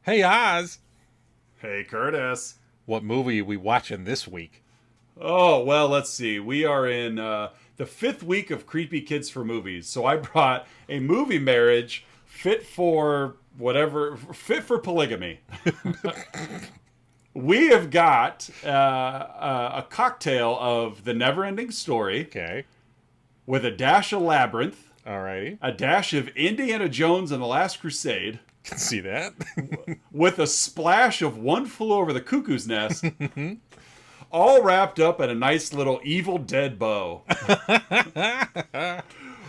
Hey, Oz. Hey, Curtis. What movie are we watching this week? Oh, well, let's see. We are in the 5th week of Creepy Kids for Movies. So I brought a movie marriage fit for polygamy. We have got a cocktail of The Neverending Story. Okay. With a dash of Labyrinth. Alrighty. A dash of Indiana Jones and the Last Crusade. Can see that. With a splash of One Flew Over the Cuckoo's Nest. All wrapped up in a nice little Evil Dead bow.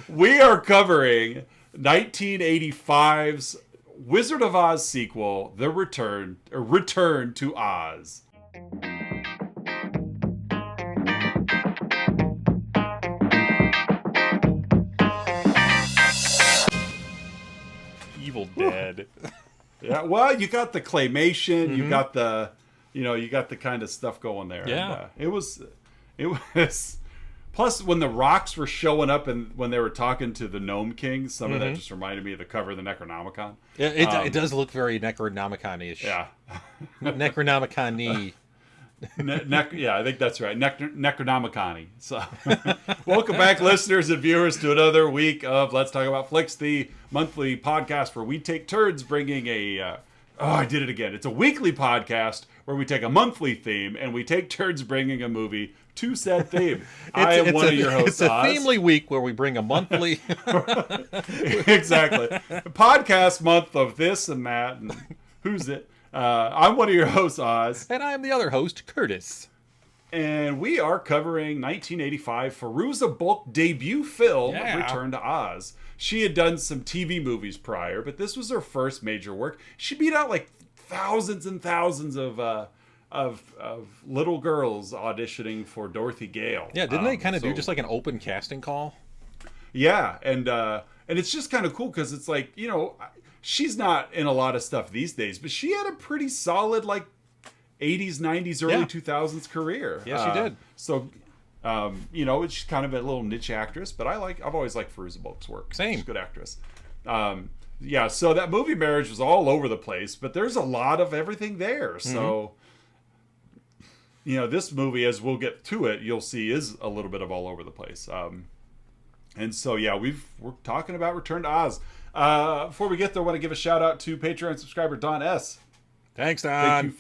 We are covering 1985's Wizard of Oz sequel, The Return to Oz. Evil Dead. Yeah, well, you got the claymation, you got the, you got the kind of stuff going there. Yeah, and, it was. Plus, when the rocks were showing up and when they were talking to the Gnome King, some of that just reminded me of the cover of the Necronomicon. Yeah, it does look very Necronomicon-ish. Yeah, Necronomicon-y. Yeah, I think that's right. Necronomicon-y. So, welcome back, listeners and viewers, to another week of Let's Talk About Flicks, the monthly podcast where we take turns bringing a... I did it again. It's a weekly podcast where we take a monthly theme and we take turns bringing a movie to said theme. I am one of your hosts, It's a Oz. themely week where we bring a monthly... Exactly. Podcast month of this and that and who's it? I'm one of your hosts, Oz. And I'm the other host, Curtis. And we are covering 1985 Fairuza Balk debut film, Yeah. Return to Oz. She had done some TV movies prior, but this was her first major work. She beat out like thousands and thousands of little girls auditioning for Dorothy Gale. Yeah, didn't they kind of do just like an open casting call? Yeah, and it's just kind of cool because it's like, she's not in a lot of stuff these days, but she had a pretty solid like 80s, 90s, early 2000s careir. Yeah, she did. So, she's kind of a little niche actress, but I've always liked Fairuza Balk's work. Same. She's a good actress. So that movie marriage was all over the place, but there's a lot of everything there. So, this movie, as we'll get to it, you'll see is a little bit of all over the place. And so, we're talking about Return to Oz. Before we get there, I want to give a shout out to Patreon subscriber Don S. Thanks, Don.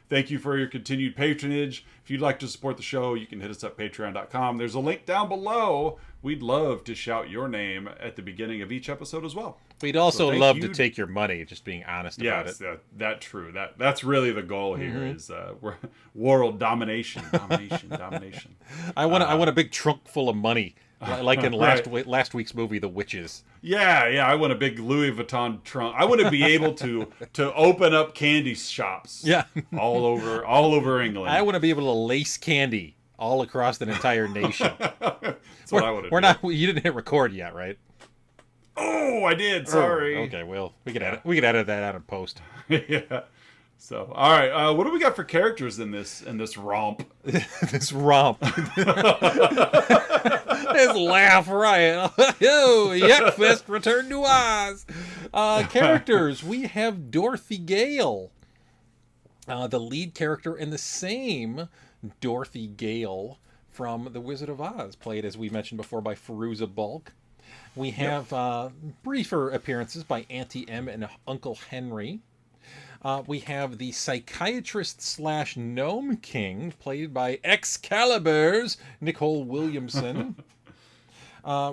Thank you for your continued patronage. If you'd like to support the show, you can hit us up patreon.com. There's a link down below. We'd love to shout your name at the beginning of each episode as well. We'd also love to take your money, just being honest about it. Yes, that's true. That's really the goal here is world domination. I want a big trunk full of money, like in last week's movie, The Witches. Yeah, I want a big Louis Vuitton trunk. I want to be able to open up candy shops. Yeah. all over England. I want to be able to lace candy all across the entire nation. That's what I want to do. You didn't hit record yet, right? Oh, I did. Sorry. Okay, well, we could edit that out in post. Yeah. So, all right. What do we got for characters in this romp? This romp. This laugh riot. Yo, Yuckfest Return to Oz. Characters. We have Dorothy Gale, the lead character, and the same Dorothy Gale from The Wizard of Oz, played, as we mentioned before, by Fairuza Balk. We have briefer appearances by Auntie Em and Uncle Henry. We have the psychiatrist / Gnome King, played by Excalibur's Nicole Williamson.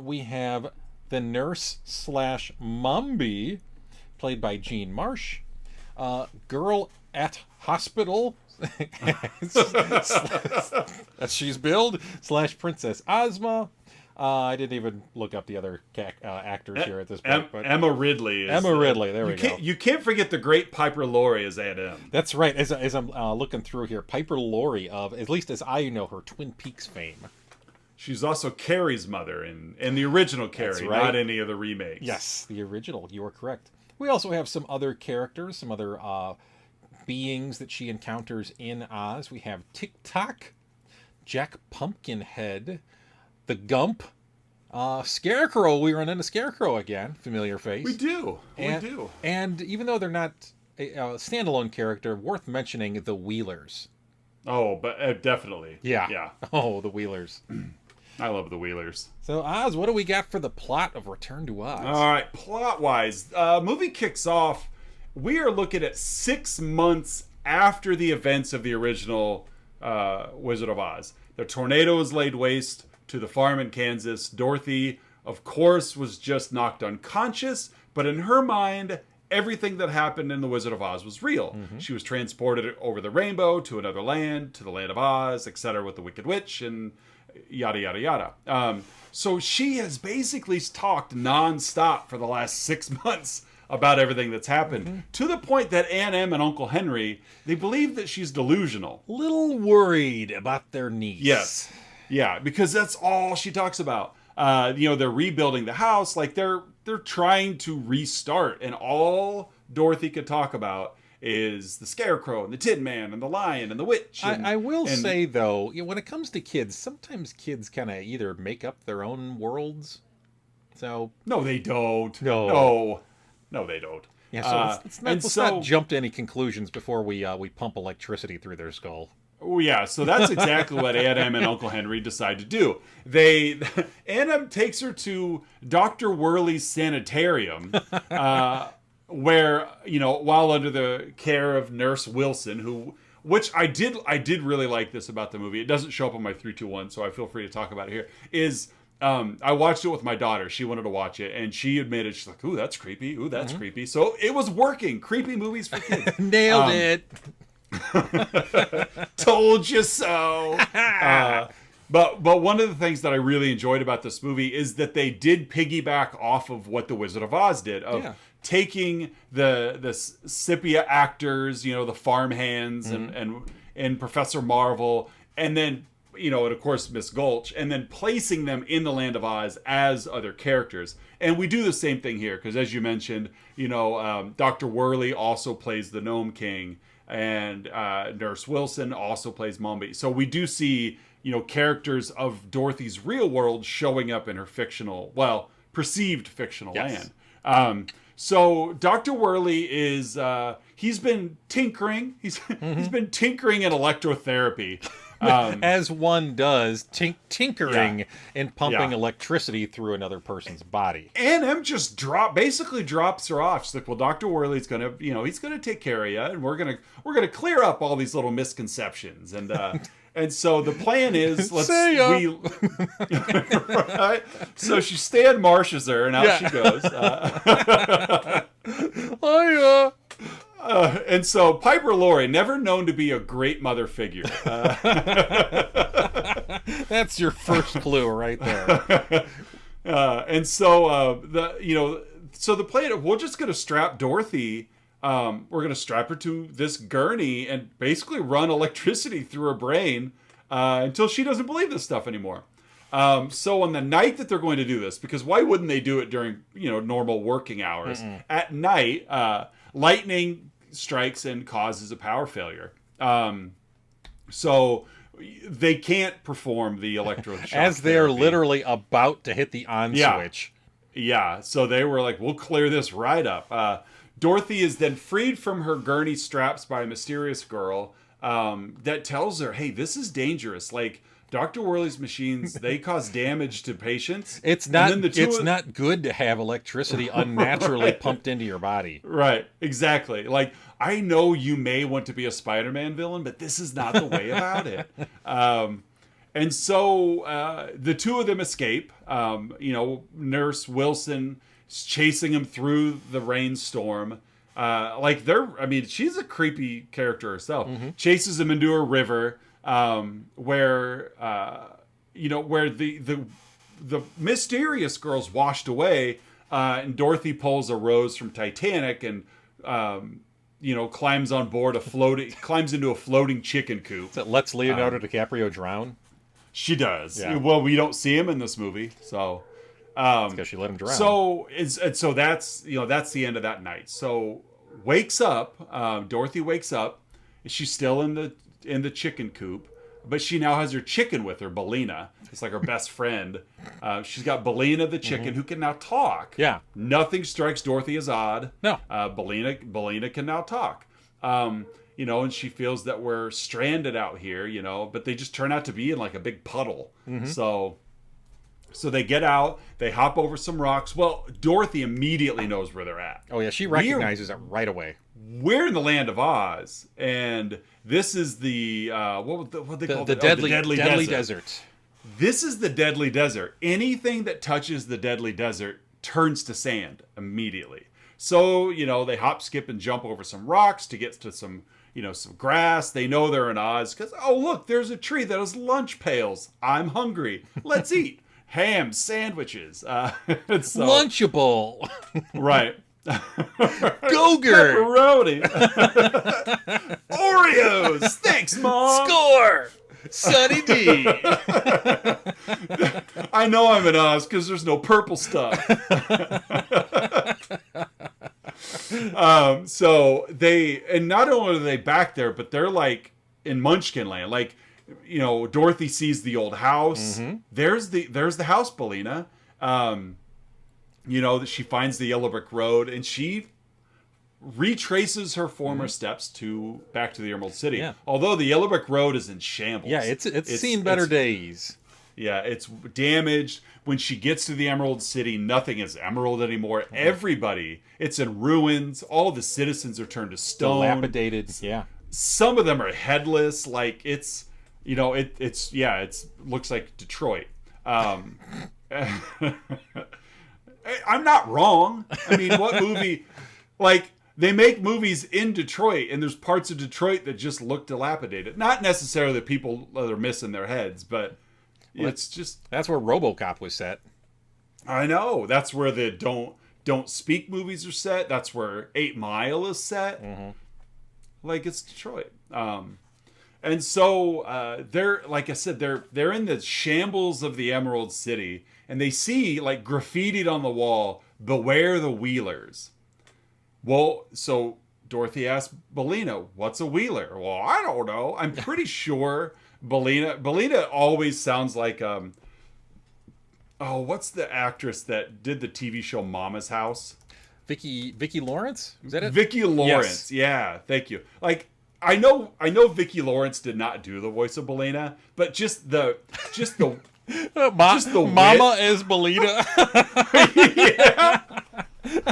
We have the nurse / Mombi, played by Jean Marsh. Girl at hospital, as she's billed, / Princess Ozma. I didn't even look up the other actors here at this point. But Emma Ridley. Emma Ridley, there we go. You can't forget the great Piper Laurie as Aunt Em. That's right. As I'm looking through here, Piper Laurie of, at least as I know her, Twin Peaks fame. She's also Carrie's mother in the original Carrie, not any of the remakes. Yes, the original. You are correct. We also have some other characters, some other beings that she encounters in Oz. We have Tik-Tok, Jack Pumpkinhead, the Gump, Scarecrow. We run into Scarecrow again, familiar face. We do. And even though they're not a standalone character worth mentioning, the Wheelers. Oh, but definitely. Yeah. Yeah. Oh, the Wheelers. I love the Wheelers. So, Oz, what do we got for the plot of Return to Oz? All right, plot-wise, movie kicks off. We are looking at 6 months after the events of the original Wizard of Oz. The tornado was laid waste to the farm in Kansas. Dorothy, of course, was just knocked unconscious, but in her mind, everything that happened in the Wizard of Oz was real. Mm-hmm. She was transported over the rainbow to another land, to the land of Oz, etc., with the Wicked Witch, and yada, yada, yada. So she has basically talked nonstop for the last 6 months about everything that's happened, to the point that Aunt Em and Uncle Henry, they believe that she's delusional. Little worried about their niece. Yes. Yeah, because that's all she talks about. They're rebuilding the house, like they're trying to restart, and all Dorothy could talk about is the Scarecrow and the Tin Man and the Lion and the Witch. I will say, though, when it comes to kids, sometimes kids kind of either make up their own worlds. So no, they don't. No, they don't. Yeah, so let's not jump to any conclusions before we pump electricity through their skull. Oh yeah, so that's exactly what Aunt Em and Uncle Henry decide to do. Aunt Em takes her to Dr. Whirly's sanitarium, where, while under the care of Nurse Wilson, which I did really like this about the movie. It doesn't show up on my 3-2-1, so I feel free to talk about it here. I watched it with my daughter. She wanted to watch it, and she admitted, she's like, "Ooh, that's creepy. Ooh, that's creepy." So it was working. Creepy movies for kids. Nailed it. Told you so. But one of the things that I really enjoyed about this movie is that they did piggyback off of what the Wizard of Oz did, of taking the sepia actors, the farm hands and Professor Marvel, and then and of course Miss Gulch, and then placing them in the Land of Oz as other characters. And we do the same thing here, because as you mentioned, Dr. Whirly also plays the Gnome King, and Nurse Wilson also plays Mombi. So we do see, characters of Dorothy's real world showing up in her perceived fictional land. So Dr. Whirly is, he's been tinkering. He's been tinkering in electrotherapy. As one does, tinkering and pumping electricity through another person's body. Aunt Em just basically drops her off. She's like, "Well, Dr. Whirly's gonna, he's gonna take care of you, and we're gonna clear up all these little misconceptions." And so the plan is, right? So she Stan Marshes her, and out she goes. And so Piper Laurie, never known to be a great mother figure. That's your first clue right there. And so the plan, we're just going to strap Dorothy. We're going to strap her to this gurney and basically run electricity through her brain until she doesn't believe this stuff anymore. So on the night that they're going to do this, because why wouldn't they do it during normal working hours? At night, lightning strikes and causes a power failure. So they can't perform the electroshock as they're literally about to hit the on switch. Yeah, so they were like, "We'll clear this right up." Dorothy is then freed from her gurney straps by a mysterious girl that tells her, "Hey, this is dangerous. Like, Dr. Whirly's machines, they cause damage to patients. It's not good to have electricity unnaturally pumped into your body." Right, exactly. Like, I know you may want to be a Spider-Man villain, but this is not the way about it. And so the two of them escape. Nurse Wilson is chasing them through the rainstorm. She's a creepy character herself. Chases them into a river. Where the mysterious girl's washed away, and Dorothy pulls a rose from Titanic and climbs on board climbs into a floating chicken coop that lets Leonardo DiCaprio drown. She does. Yeah. Well, we don't see him in this movie, so because she let him drown. So that's the end of that night. So wakes up. Dorothy wakes up. She's still in the chicken coop, but she now has her chicken with her, Belina. It's like her best friend. She's got Belina the chicken who can now talk. Yeah. Nothing strikes Dorothy as odd. No. Belina can now talk. You know, and she feels that we're stranded out here, you know, but they just turn out to be in like a big puddle. So they get out, they hop over some rocks. Well, Dorothy immediately knows where they're at. Oh yeah, she recognizes it right away. We're in the land of Oz, and this is the what they call it? Deadly desert. desert. This is the deadly desert. Anything that touches the deadly desert turns to sand immediately. So, you know, they hop, skip, and jump over some rocks to get to some, you know, some grass. They know they're in Oz because, oh, look, there's a tree that has lunch pails. I'm hungry. Let's eat. Ham, sandwiches. Lunchable. Right. Go-gurt. Pepperoni. Oreos. Thanks, Mom. Score. Sunny D. I know I'm in Oz because there's no purple stuff. So they, and not only are they back there, but they're like in Munchkin Land. Like, you know, Dorothy sees the old house. There's the house, Belina. You know, that she finds the yellow brick road, and she retraces her former steps back to the Emerald City. Yeah. Although the yellow brick road is in shambles. Yeah, it's seen better days. Yeah, it's damaged. When she gets to the Emerald City, nothing is emerald anymore. Everybody, it's in ruins. All the citizens are turned to stone. Dilapidated. Yeah. Some of them are headless. Like it's, you know, it looks like Detroit. I'm not wrong. I mean, what movie? Like, they make movies in Detroit, and there's parts of Detroit that just look dilapidated. Not necessarily the people that are missing their heads, but it's just... That's where RoboCop was set. I know. That's where the Don't Speak movies are set. That's where 8 Mile is set. Like, it's Detroit. And so they're, like I said, they're in the shambles of the Emerald City, and they see, like, graffitied on the wall, "Beware the Wheelers." Well, so Dorothy asks Belina, "What's a Wheeler?" "Well, I don't know." I'm pretty sure Belina always sounds like what's the actress that did the TV show Mama's House? Vicki Lawrence? Is that it? Vicki Lawrence. Yes. Yeah, thank you. Like, I know Vicki Lawrence did not do the voice of Belina, but just the Mama as Belina. Yeah.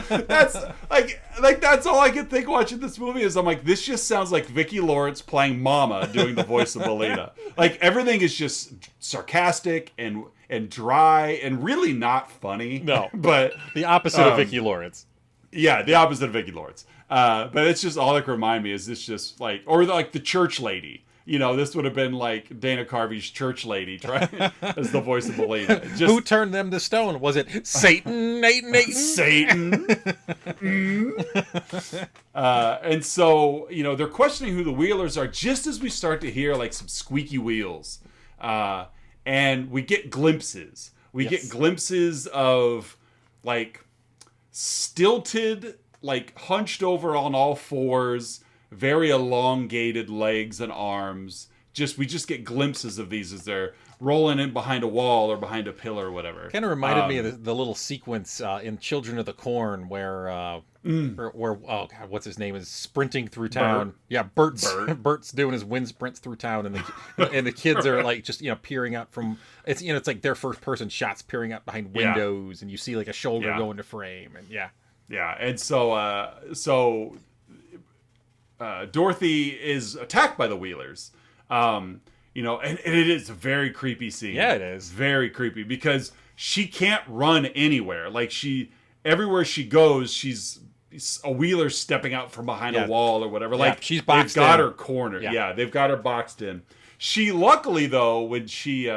That's like that's all I could think watching this movie is I'm like, this just sounds like Vicki Lawrence playing Mama doing the voice of Belina. Like, everything is just sarcastic and dry and really not funny. No, but the opposite of Vicki Lawrence. Yeah, the opposite of Vicki Lawrence. But it's just all that can remind me is this just like, or like the church lady. You know, this would have been like Dana Carvey's church lady trying as the voice of Belina. Who turned them to stone? Was it Satan? Satan. And so, you know, they're questioning who the Wheelers are just as we start to hear like some squeaky wheels. And we get glimpses. We get glimpses of like stilted, like hunched over on all fours, very elongated legs and arms. We just get glimpses of these as they're rolling in behind a wall or behind a pillar or whatever. Kind of reminded me of the little sequence in Children of the Corn where what's his name is sprinting through town. Bert. Yeah, Bert's doing his wind sprints through town, and the kids are like just, you know, peering out from it's, you know, it's like their first person shots peering out behind windows, and you see like a shoulder go into frame, and and so Dorothy is attacked by the Wheelers. You know, and it is a very creepy scene. Yeah, it is. Very creepy because she can't run anywhere. Like, everywhere she goes, she's a Wheeler stepping out from behind a wall or whatever. Like, she's boxed they've got in. her cornered. Yeah, they've got her boxed in. She, luckily though, when she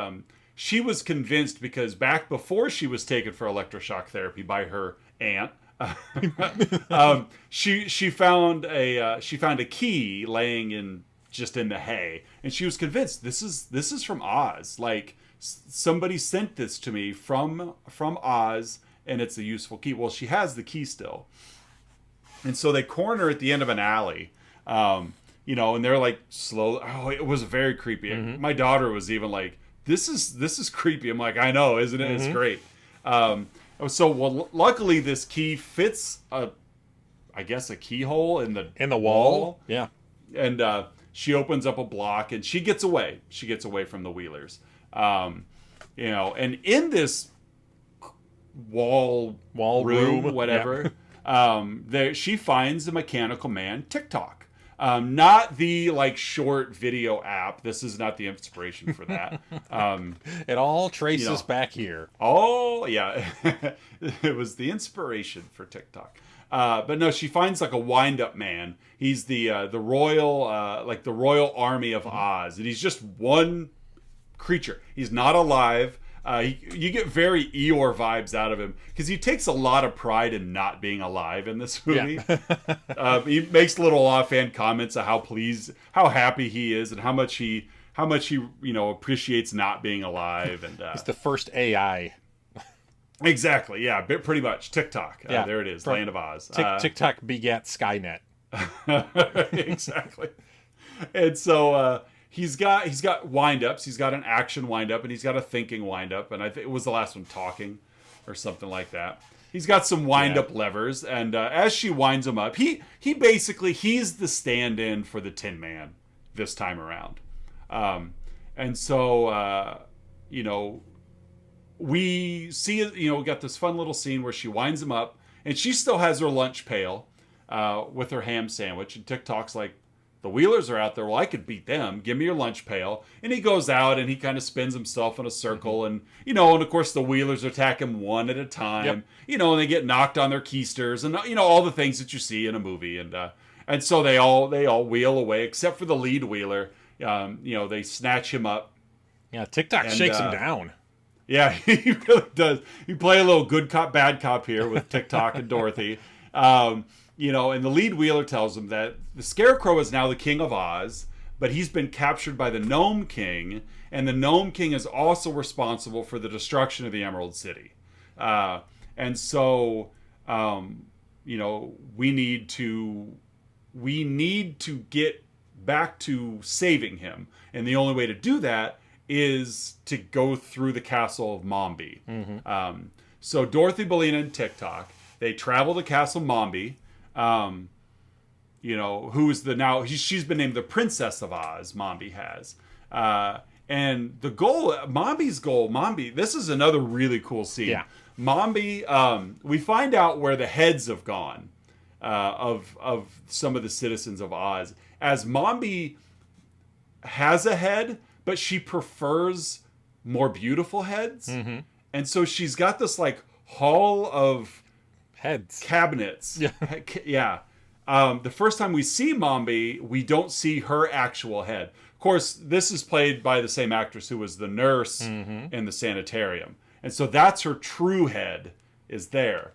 was convinced, because back before she was taken for electroshock therapy by her aunt, she found a key laying in the hay, and she was convinced this is from Oz. Like, somebody sent this to me from Oz, and it's a useful key. Well, she has the key still, and so they corner at the end of an alley. and they're like slow. Oh, it was very creepy. My daughter was even like, this is creepy. I'm like, I know, isn't it? It's great. Luckily this key fits a keyhole in the wall. Yeah. And she opens up a block and she gets away. She gets away from the Wheelers. And in this wall room, whatever, there she finds the mechanical man Tik-Tok. Not the short video app. This is not the inspiration for that. It all traces back here. Oh yeah, it was the inspiration for TikTok. But no, she finds a wind-up man. He's the royal the royal army of Oz, and he's just one creature. He's not alive. You get very Eeyore vibes out of him because he takes a lot of pride in not being alive in this movie. Yeah. He makes little offhand comments of how happy he is, and how much he appreciates not being alive. And he's the first AI. Exactly. Yeah. Pretty much. TikTok. Yeah. There it is. Land of Oz. TikTok begat Skynet. Exactly. And so. He's got wind-ups. He's got an action wind-up, and he's got a thinking wind-up, and I think it was the last one, talking or something like that. He's got some wind-up levers, and as she winds him up, he's the stand-in for the Tin Man this time around. And so, we see, we got this fun little scene where she winds him up, and she still has her lunch pail with her ham sandwich, and TikTok's like, the Wheelers are out there. Well, I could beat them. Give me your lunch pail. And he goes out and he kind of spins himself in a circle. And, and of course the Wheelers attack him one at a time. Yep. And they get knocked on their keisters and, all the things that you see in a movie. And so they all wheel away except for the lead Wheeler. They snatch him up. Yeah, TikTok shakes him down. Yeah, he really does. You play a little good cop, bad cop here with TikTok and Dorothy. And the lead Wheeler tells him that the Scarecrow is now the king of Oz, but he's been captured by the Gnome King, and the Gnome King is also responsible for the destruction of the Emerald City. And so, we need to get back to saving him, and the only way to do that is to go through the castle of Mombi. Mm-hmm. So Dorothy, Bellina, and TikTok, they travel to Castle Mombi. Who is she's been named the Princess of Oz, Mombi has. And the goal, Mombi, this is another really cool scene. Yeah. Mombi, we find out where the heads have gone, of some of the citizens of Oz. As Mombi has a head, but she prefers more beautiful heads. Mm-hmm. And so she's got this hall of heads, cabinets. Yeah. Yeah. The first time we see Mombi, we don't see her actual head. Of course, this is played by the same actress who was the nurse in the sanitarium. And so that's her true head is there.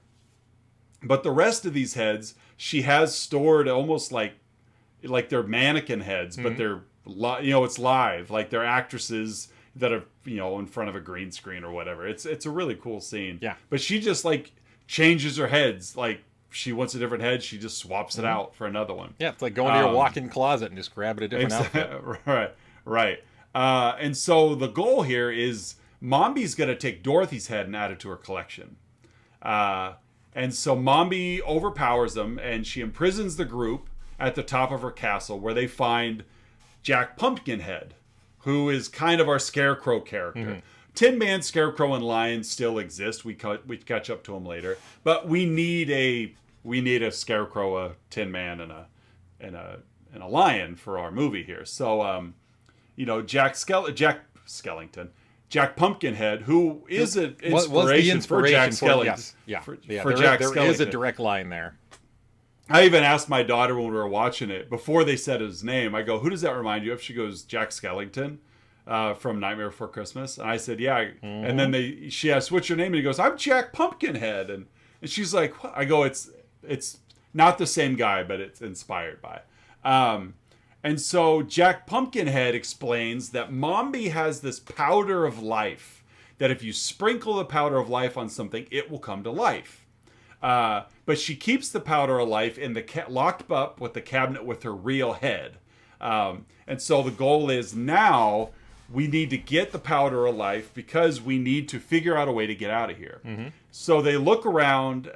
But the rest of these heads, she has stored almost like they're mannequin heads, but they're, it's live. Like they're actresses that are, in front of a green screen or whatever. It's a really cool scene. Yeah. But she just changes her heads. She wants a different head, she just swaps it out for another one. Yeah, it's like going to your walk-in closet and just grabbing a different outfit. Right. And so the goal here is Mombi's going to take Dorothy's head and add it to her collection. And so Mombi overpowers them, and she imprisons the group at the top of her castle, where they find Jack Pumpkinhead, who is kind of our Scarecrow character. Mm-hmm. Tin Man, Scarecrow, and Lion still exist. We catch up to them later, but we need a Scarecrow, a Tin Man, and a Lion for our movie here. So, Jack Skellington, Jack Pumpkinhead, who is an inspiration for Jack Skellington. Yes. Yeah, for Jack Skellington. There is a direct line there. I even asked my daughter when we were watching it, before they said his name, I go, who does that remind you of? She goes, Jack Skellington. From Nightmare Before Christmas. And I said, yeah. Mm-hmm. And then she asked, what's your name? And he goes, I'm Jack Pumpkinhead. And she's like, what? I go, it's not the same guy, but it's inspired by. And so Jack Pumpkinhead explains that Mombi has this powder of life, that if you sprinkle the powder of life on something, it will come to life. But she keeps the powder of life in the locked up with the cabinet with her real head. And so the goal is now we need to get the powder of life because we need to figure out a way to get out of here. So they look around,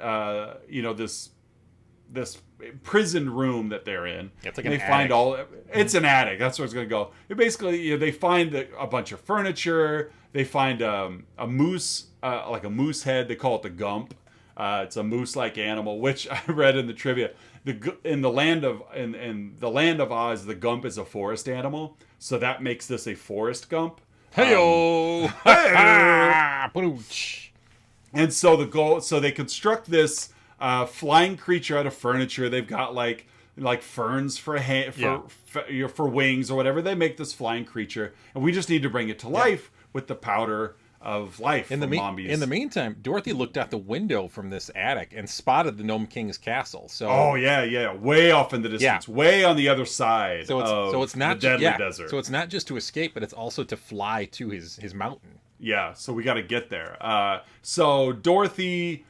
this prison room that they're in. It's like and an they find attic. it's an attic. That's where it's going to go. It basically, they find a bunch of furniture. They find a moose, like a moose head. They call it the Gump. It's a moose-like animal, which I read in the trivia. In the land of Oz, the Gump is a forest animal, so that makes this a forest Gump. Hey-o! And so they construct this flying creature out of furniture. They've got like ferns for wings or whatever. They make this flying creature, and we just need to bring it to life with the powder of life. In the meantime, Dorothy looked out the window from this attic and spotted the Gnome King's castle. So way off in the distance, way on the other side. So it's not the deadly desert. So it's not just to escape, but it's also to fly to his mountain. Yeah, so we got to get there. So Dorothy,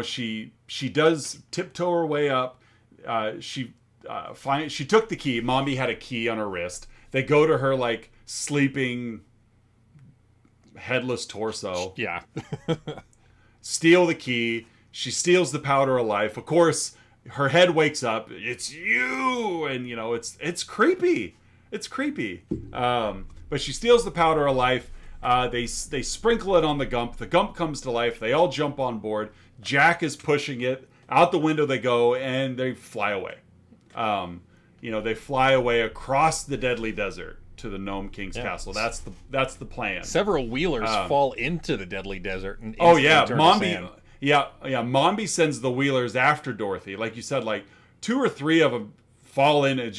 she does tiptoe her way up. She took the key. Mombi had a key on her wrist. They go to her like sleeping headless torso. Yeah. Steal the key. She steals the powder of life. Of course, her head wakes up. It's you, and it's creepy. It's creepy. But she steals the powder of life. They sprinkle it on the Gump. The Gump comes to life. They all jump on board. Jack is pushing it. Out the window they go, and they fly away. They fly away across the deadly desert to the Gnome King's castle. That's the plan. Several wheelers fall into the deadly desert. And Mombi. Mombi sends the wheelers after Dorothy. Like you said, like 2 or 3 of them fall in and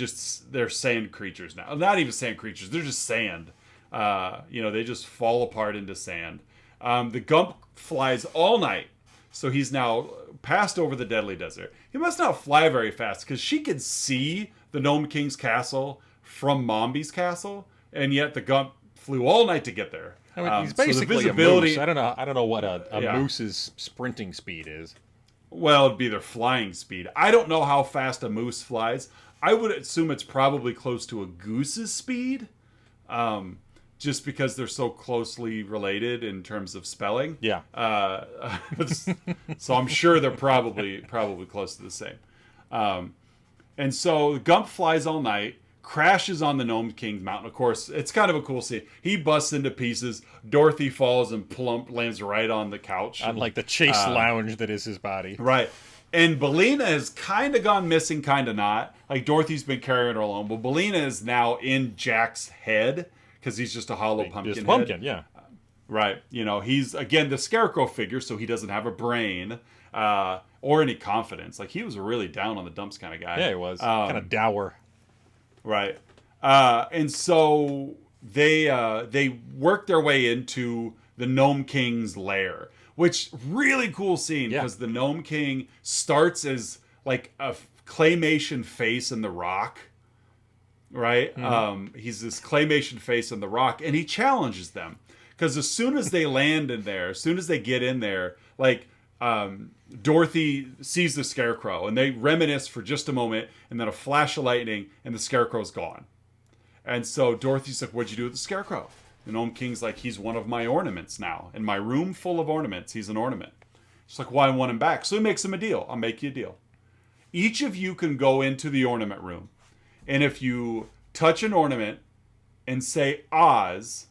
they're sand creatures now. Not even sand creatures. They're just sand. They just fall apart into sand. The Gump flies all night. So he's now passed over the deadly desert. He must not fly very fast because she can see the Gnome King's castle from Mombi's castle, and yet the Gump flew all night to get there. I mean, he's basically a moose. I don't know what a moose's sprinting speed is. Well, it'd be their flying speed. I don't know how fast a moose flies. I would assume it's probably close to a goose's speed, just because they're so closely related in terms of spelling. Yeah. So I'm sure they're probably close to the same. And so Gump flies all night, crashes on the Gnome King's mountain. Of course, it's kind of a cool scene. He busts into pieces. Dorothy falls and plump lands right on the couch. On like the chase lounge that is his body. Right. And Bellina has kind of gone missing, kind of not. Like Dorothy's been carrying her along. But Bellina is now in Jack's head because he's just a hollow pumpkin Just head. pumpkin, yeah. Right. He's, again, the Scarecrow figure, so he doesn't have a brain or any confidence. Like, he was a really down on the dumps kind of guy. Yeah, he was. Kind of dour. Right. And so they work their way into the Gnome King's lair, which really cool scene because the Gnome King starts as like a claymation face in the rock. Right? Mm-hmm. He's this claymation face in the rock, and he challenges them. Because as soon as they land in there, as soon as they get in there, like, Dorothy sees the Scarecrow, and they reminisce for just a moment, and then a flash of lightning, and the Scarecrow's gone. And so Dorothy's like, what'd you do with the Scarecrow? The Gnome King's like, he's one of my ornaments now. In my room full of ornaments, he's an ornament. She's like, well, I want him back. So he makes him a deal. I'll make you a deal. Each of you can go into the ornament room, and if you touch an ornament and say Oz,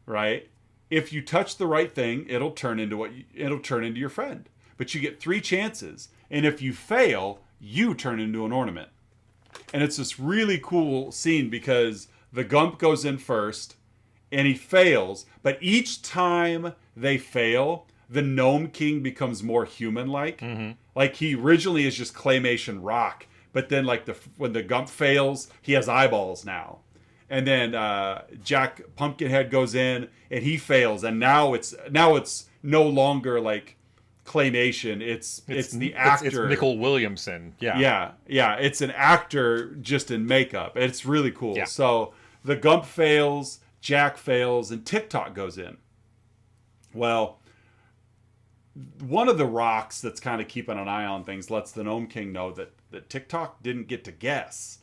right? If you touch the right thing, it'll turn into your friend. But you get 3 chances, and if you fail, you turn into an ornament. And it's this really cool scene because the Gump goes in first, and he fails. But each time they fail, the Gnome King becomes more human-like. Mm-hmm. Like, he originally is just claymation rock. But then, like, when the Gump fails, he has eyeballs now. And then Jack Pumpkinhead goes in, and he fails. And now it's no longer, like, claymation. It's the actor. It's Nickel Williamson. Yeah. Yeah. It's an actor just in makeup. It's really cool. Yeah. So the Gump fails, Jack fails, and Tik-Tok goes in. Well, one of the rocks that's kind of keeping an eye on things lets the Gnome King know that Tik-Tok didn't get to guess.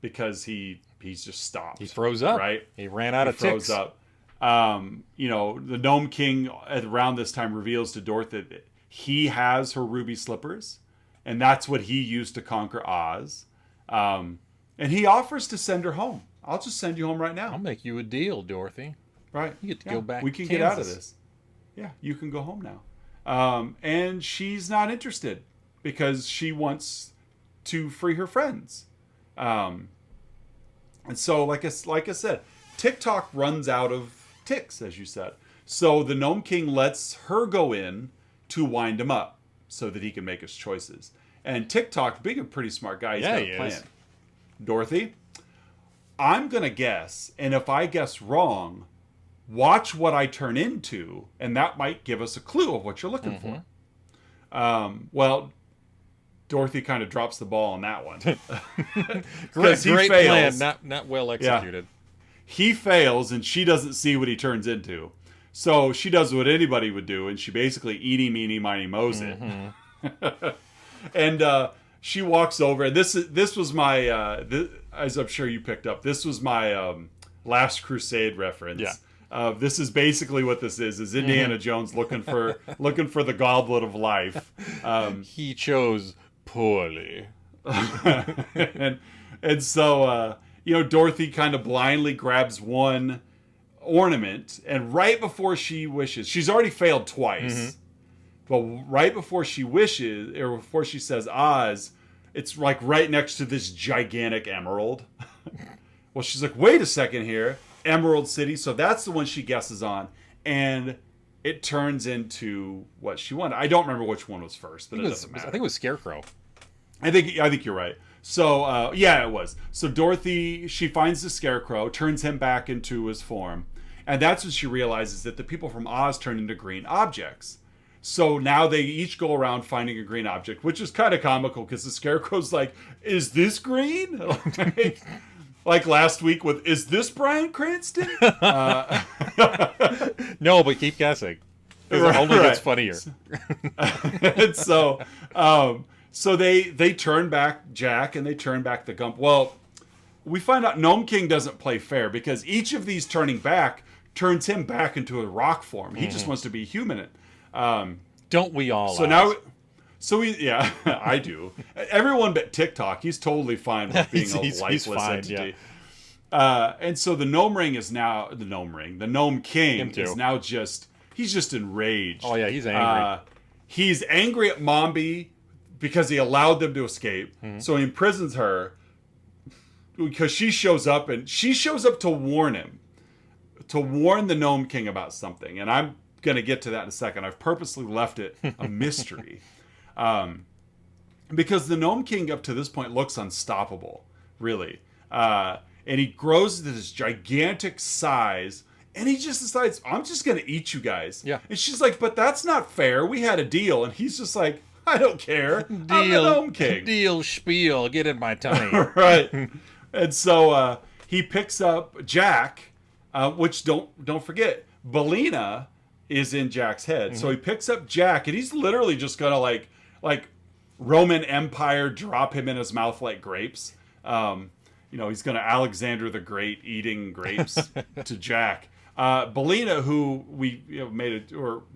because he's just stopped. He froze up. Right? He ran out of ticks. Froze up. The Gnome King around this time reveals to Dorothy that he has her ruby slippers, and that's what he used to conquer Oz. And he offers to send her home. I'll just send you home right now. I'll make you a deal, Dorothy. Right. You get to go back We to can Kansas. get out of this. Yeah, you can go home now. And she's not interested because she wants to free her friends. And so, like I said, Tik-Tok runs out of ticks, as you said. So the Gnome King lets her go in to wind him up so that he can make his choices. And Tik-Tok, being a pretty smart guy, he's got a plan. Is. Dorothy, I'm going to guess, and if I guess wrong, watch what I turn into, and that might give us a clue of what you're looking for. Well, Dorothy kind of drops the ball on that one. Great fails. plan, not well executed. Yeah. He fails, and she doesn't see what he turns into. So she does what anybody would do, and she basically eeny, meeny, miny, moes it. And she walks over, and this was my, as I'm sure you picked up, this was my Last Crusade reference. Yeah. This is basically what this is Indiana Jones looking for the goblet of life. He chose poorly. and so Dorothy kind of blindly grabs one ornament, and right before she wishes, she's already failed twice, but right before she wishes, or before she says Oz, it's like right next to this gigantic emerald. Well, she's like, wait a second here, Emerald City. So that's the one she guesses on, and it turns into what she wanted. I don't remember which one was first, but it doesn't matter. I think it was Scarecrow. I think you're right. So yeah, it was. So Dorothy, she finds the Scarecrow, turns him back into his form, and that's when she realizes that the people from Oz turn into green objects. So now they each go around finding a green object, which is kind of comical because the Scarecrow's like, "Is this green?" Like last week with, "Is this Bryan Cranston?" No, but keep guessing. It only gets funnier. And so, so they turn back Jack and they turn back the Gump. Well, we find out Gnome King doesn't play fair because each of these turning back turns him back into a rock form. He just wants to be human. Don't we all? So now, yeah, I do. Everyone but Tik-Tok, he's totally fine with being a lifeless entity. Yeah. And so the Gnome King is now he's just enraged. Oh yeah, he's angry. He's angry at Mombi because he allowed them to escape. So he imprisons her because she shows up to warn him, to warn the Gnome King about something. And I'm going to get to that in a second. I've purposely left it a mystery. Because the Gnome King up to this point looks unstoppable, really. And he grows to this gigantic size, and he just decides, I'm just going to eat you guys. Yeah. And she's like, but that's not fair. We had a deal. And he's just like, I don't care. I'm the Gnome King. Deal spiel. Get in my tummy. Right. And so he picks up Jack, which don't forget, Bellina is in Jack's head. So he picks up Jack, and he's literally just going to like Roman Empire drop him in his mouth like grapes. He's going to Alexander the Great eating grapes to Jack. Bellina, who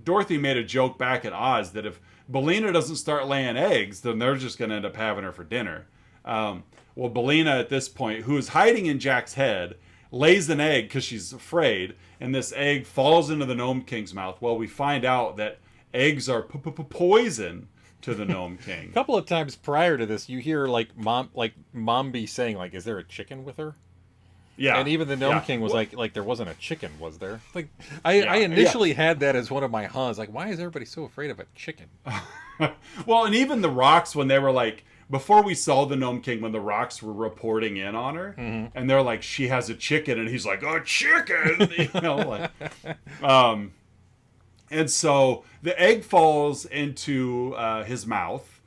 Dorothy made a joke back in Oz that if Bellina doesn't start laying eggs, then they're just going to end up having her for dinner. Well, Bellina at this point, who is hiding in Jack's head, lays an egg because she's afraid, and this egg falls into the Gnome King's mouth. Well, we find out that eggs are poison to the Gnome King. A couple of times prior to this, you hear Mombi saying, like, "Is there a chicken with her?" Yeah. And even the Gnome King was like, there wasn't a chicken, was there? Like, I initially had that as one of my huns. Like, why is everybody so afraid of a chicken? Well, and even the rocks, when they were like, before we saw the Gnome King, when the rocks were reporting in on her, and they're like, she has a chicken, and he's like, a chicken! And so the egg falls into his mouth,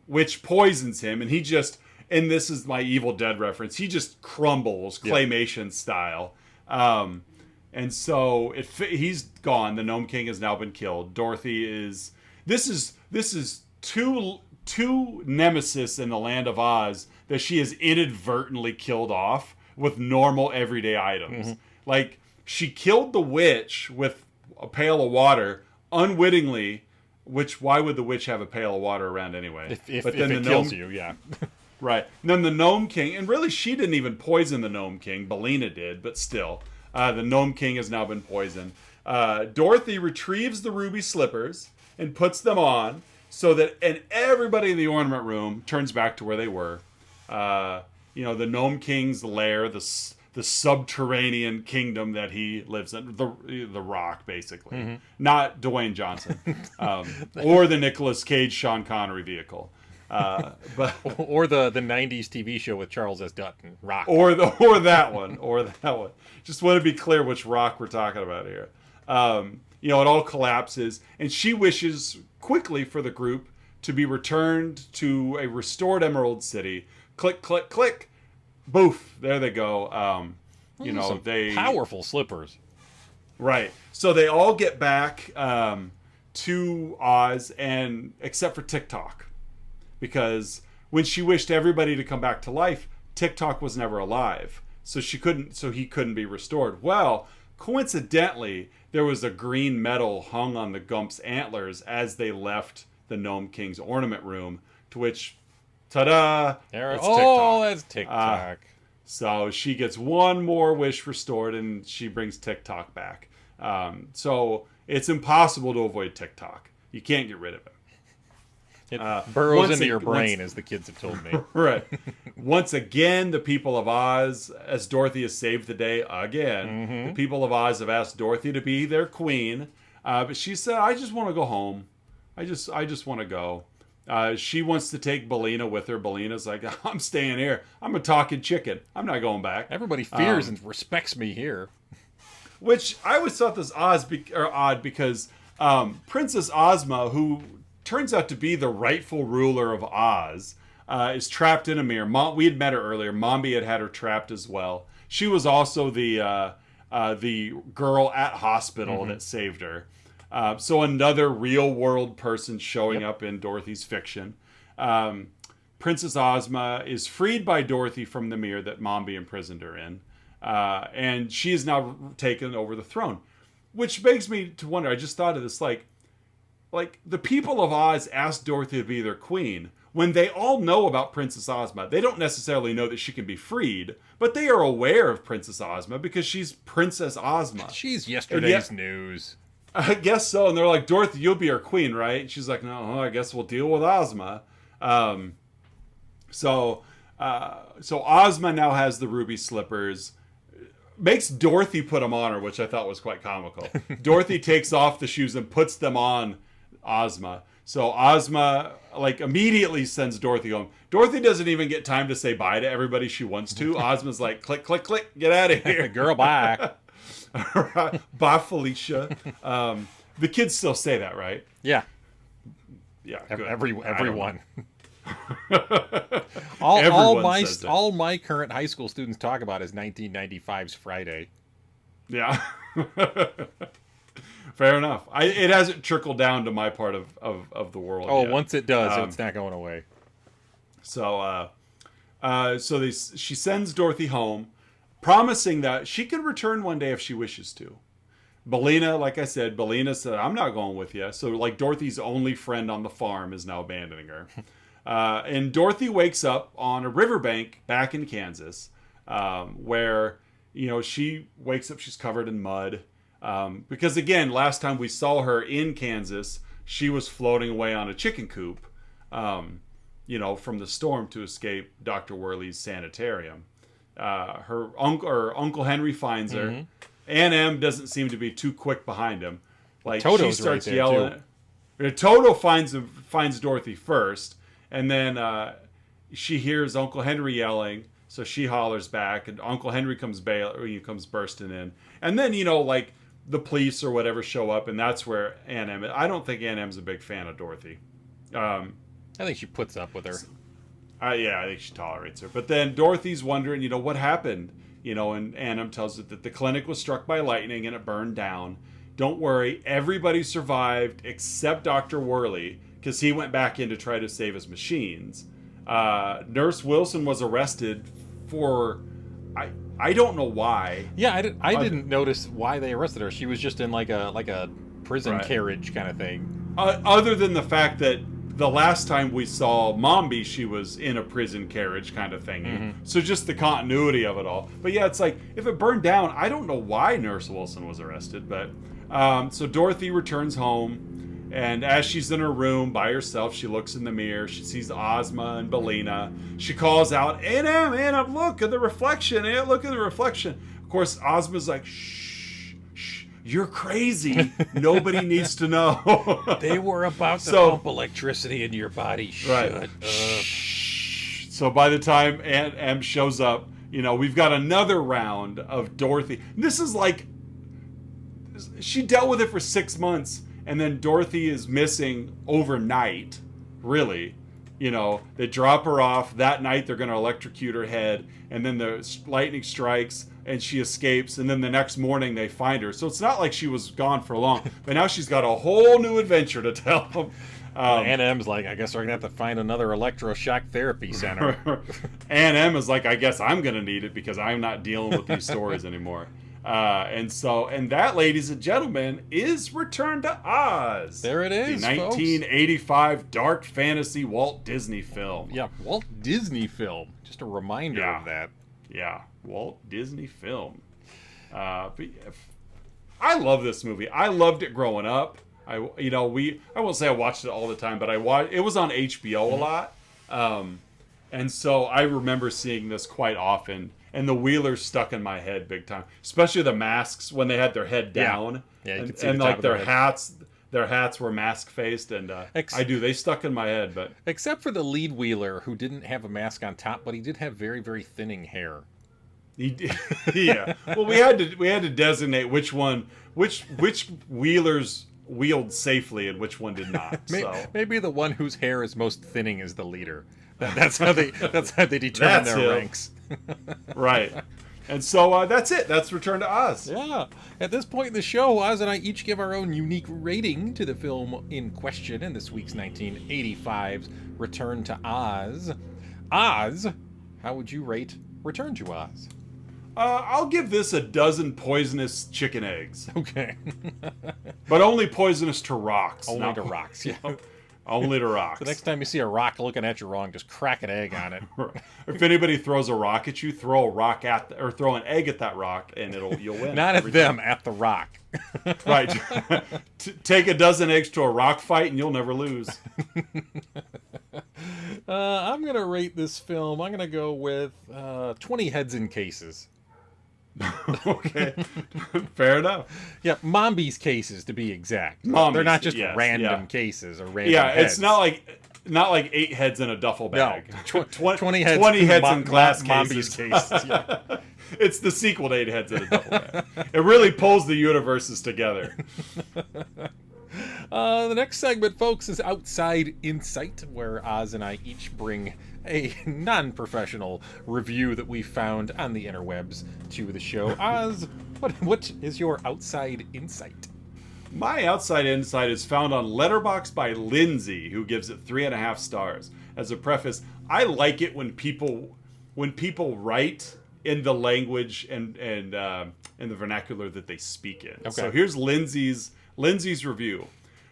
which poisons him, and he just, and this is my Evil Dead reference, he just crumbles, claymation style. And so he's gone. The Gnome King has now been killed. Dorothy is... This is two two nemesis in the land of Oz that she has inadvertently killed off with normal everyday items. Like, she killed the witch with a pail of water unwittingly, which why would the witch have a pail of water around anyway? If it kills you, yeah. Right. And then the Gnome King, and really she didn't even poison the Gnome King. Bellina did, but still. The Gnome King has now been poisoned. Dorothy retrieves the ruby slippers and puts them on and everybody in the ornament room turns back to where they were. The Gnome King's lair, the subterranean kingdom that he lives in, the Rock, basically. Not Dwayne Johnson. Or the Nicolas Cage, Sean Connery vehicle. But or the 90s TV show with Charles S. Dutton, Rock. Or that one. Just want to be clear which Rock we're talking about here. It all collapses, and she wishes quickly for the group to be returned to a restored Emerald City. Click, click, click. Boof. There they go. They powerful slippers. Right. So they all get back to Oz, and except for Tik-Tok. Because when she wished everybody to come back to life, Tik-Tok was never alive. So he couldn't be restored. Well, coincidentally, there was a green medal hung on the Gump's antlers as they left the Gnome King's ornament room, to which, ta-da, that's Tik-Tok. That's Tik-Tok. So she gets one more wish restored, and she brings Tik-Tok back. So it's impossible to avoid Tik-Tok. You can't get rid of it. It burrows into your brain, as the kids have told me. Right. Once again, the people of Oz, as Dorothy has saved the day again, the people of Oz have asked Dorothy to be their queen. But she said, I just want to go home. I just want to go. She wants to take Bellina with her. Bellina's like, I'm staying here. I'm a talking chicken. I'm not going back. Everybody fears and respects me here. Which I always thought this odd because Princess Ozma, who turns out to be the rightful ruler of Oz, is trapped in a mirror. We had met her earlier. Mombi had her trapped as well. She was also the girl at hospital that saved her. So another real world person showing up in Dorothy's fiction. Princess Ozma is freed by Dorothy from the mirror that Mombi imprisoned her in. And she is now taken over the throne. Which begs me to wonder, I just thought of this, like the people of Oz asked Dorothy to be their queen when they all know about Princess Ozma. They don't necessarily know that she can be freed, but they are aware of Princess Ozma because she's Princess Ozma. She's yesterday's news. I guess so. And they're like, Dorothy, you'll be our queen, right? And she's like, no, I guess we'll deal with Ozma. So Ozma now has the ruby slippers. Makes Dorothy put them on her, which I thought was quite comical. Dorothy takes off the shoes and puts them on Ozma. So Ozma immediately sends Dorothy home. Dorothy doesn't even get time to say bye to everybody she wants to. Ozma's like, click, click, click, get out of here. Girl, bye. Bye, Felicia. The kids still say that, right? Yeah. Yeah. Everyone. all my current high school students talk about is 1995's Friday. Yeah. Fair enough. It hasn't trickled down to my part of the world yet. Once it does, it's not going away. So she sends Dorothy home, promising that she can return one day if she wishes to. Bellina, like I said, said, I'm not going with you. So Dorothy's only friend on the farm is now abandoning her. And Dorothy wakes up on a riverbank back in Kansas, where, she wakes up, she's covered in mud. Because again, last time we saw her in Kansas, she was floating away on a chicken coop, from the storm to escape Dr. Worley's sanitarium. Her Uncle Henry finds her. Aunt Em doesn't seem to be too quick behind him. Toto's she starts right there yelling. too. Toto finds Dorothy first, and then she hears Uncle Henry yelling, so she hollers back, and Uncle Henry comes bursting in, and then the police or whatever show up, and that's where Aunt Em. I don't think Aunt Em's a big fan of Dorothy. I think she puts up with her. I think she tolerates her. But then Dorothy's wondering, what happened? And Aunt Em tells her that the clinic was struck by lightning and it burned down. Don't worry, everybody survived except Dr. Worley, because he went back in to try to save his machines. Nurse Wilson was arrested for I don't know why. Yeah, I didn't notice why they arrested her. She was just in like a prison carriage kind of thing. Other than the fact that the last time we saw Mombi, she was in a prison carriage kind of thing. Mm-hmm. So just the continuity of it all. But yeah, it's like, if it burned down, I don't know why Nurse Wilson was arrested. But so Dorothy returns home, and as she's in her room by herself, she looks in the mirror. She sees Ozma and Bellina. She calls out, Anna, look at the reflection. Anna, look at the reflection. Of course, Ozma's like, shh. You're crazy. Nobody needs to know. They were about to pump electricity into your body. Shut up. So by the time Aunt M shows up, we've got another round of Dorothy. This is like, she dealt with it for 6 months, and then Dorothy is missing overnight, really. They drop her off. That night they're going to electrocute her head, and then the lightning strikes, and she escapes, and then the next morning they find her. So it's not like she was gone for long, but now she's got a whole new adventure to tell them. Aunt M's like, I guess we're going to have to find another electroshock therapy center. Aunt M is like, I guess I'm going to need it because I'm not dealing with these stories anymore. And that, ladies and gentlemen, is Return to Oz. There it is, the 1985 dark fantasy Walt Disney film. Yeah, Walt Disney film. Just a reminder of that. Yeah, Walt Disney film. But I love this movie. I loved it growing up. I won't say I watched it all the time, but it was on HBO a lot. And so I remember seeing this quite often. And the Wheelers stuck in my head big time, especially the masks when they had their head down, and like their hats were mask faced, and they stuck in my head. But except for the lead Wheeler, who didn't have a mask on top, but he did have very, very thinning hair. He did, yeah. Well, we had to designate which Wheelers wheeled safely and which one did not. Maybe the one whose hair is most thinning is the leader. That's how they determine their ranks. Right. And so that's it. That's Return to Oz. Yeah. At this point in the show, Oz and I each give our own unique rating to the film in question in this week's 1985's Return to Oz. Oz, how would you rate Return to Oz? I'll give this a dozen poisonous chicken eggs. Okay. But only poisonous to rocks. Only to rocks, yeah. Only to rocks. The next time you see a rock looking at you wrong, just crack an egg on it. If anybody throws a rock at you, throw an egg at that rock, and you'll win. Not at them, at the rock. Right. Take a dozen eggs to a rock fight, and you'll never lose. I'm gonna rate this film. I'm gonna go with 20 heads in cases. Okay, fair enough. Yeah, Mombi's cases to be exact. Mombi's, they're not just random cases or random. Yeah, heads. It's not like 8 heads in a duffel bag. No, 20 heads. 20 heads in glass cases. Mombi's cases. Yeah. It's the sequel to 8 heads in a duffel bag. It really pulls the universes together. The next segment, folks, is Outside Insight, where Oz and I each bring a non-professional review that we found on the interwebs to the show. Oz, what is your Outside Insight? My Outside Insight is found on Letterboxd by Lindsay, who gives it 3.5 stars. As a preface, I like it when people write in the language and in the vernacular that they speak in. Okay. So here's Lindsay's review.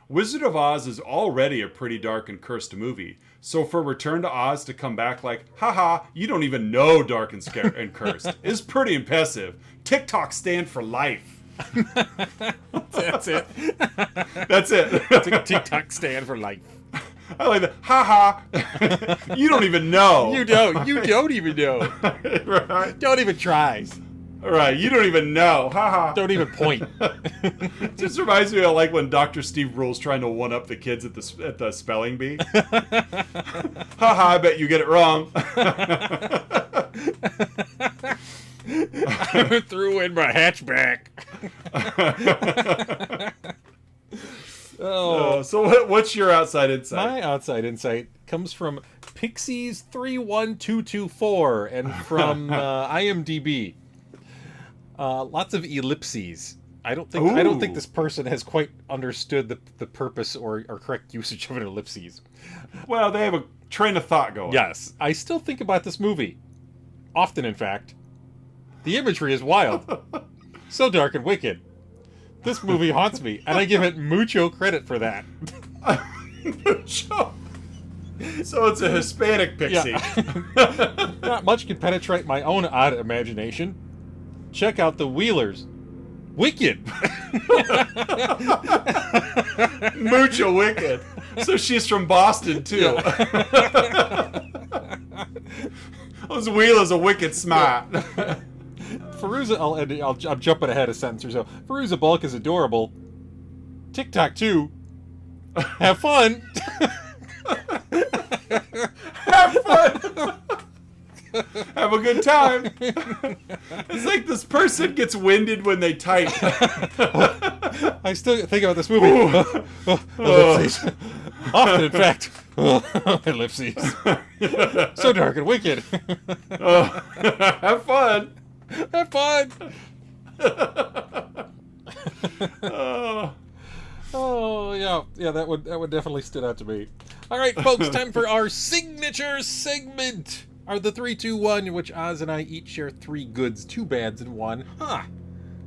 Wizard of Oz is already a pretty dark and cursed movie. So for Return to Oz to come back like, haha, you don't even know dark and cursed is pretty impressive. Tik-Tok stand for life. That's it. That's it. Tik-Tok stand for life. I like that. Ha. You don't even know. You don't even know. Right. Don't even try. Right. You don't even know. Ha. Don't even point. It just reminds me of like when Dr. Steve Rule's trying to one up the kids at the spelling bee. I bet you get it wrong. I threw in my hatchback. So what's your outside insight? My outside insight comes from Pixies31224 and from IMDb. Lots of ellipses I don't think this person has quite understood the purpose or correct usage of an ellipses. Well, they have a train of thought going. Yes, I still think about this movie. Often, in fact. The imagery is wild. So dark and wicked. This movie haunts me, and I give it mucho credit for that. Mucho. So it's a Hispanic pixie. Yeah. Not much can penetrate my own odd imagination. Check out the Wheelers. Wicked. Mucho wicked. So she's from Boston too. Yeah. Those Wheelers are wicked smart. Fairuza, I'm jumping ahead a sentence or so. Fairuza Balk is adorable. Tik-Tok too. Have fun. Have fun. Have a good time. It's like this person gets winded when they type. I still think about this movie. Ellipses. Often, in fact. Ellipses. So dark and wicked. Have fun. Have fun. Oh yeah, that would definitely stood out to me. All right, folks, time for our signature segment. Are the 3, 2, 1, in which Oz and I each share 3 goods, 2 bads, and 1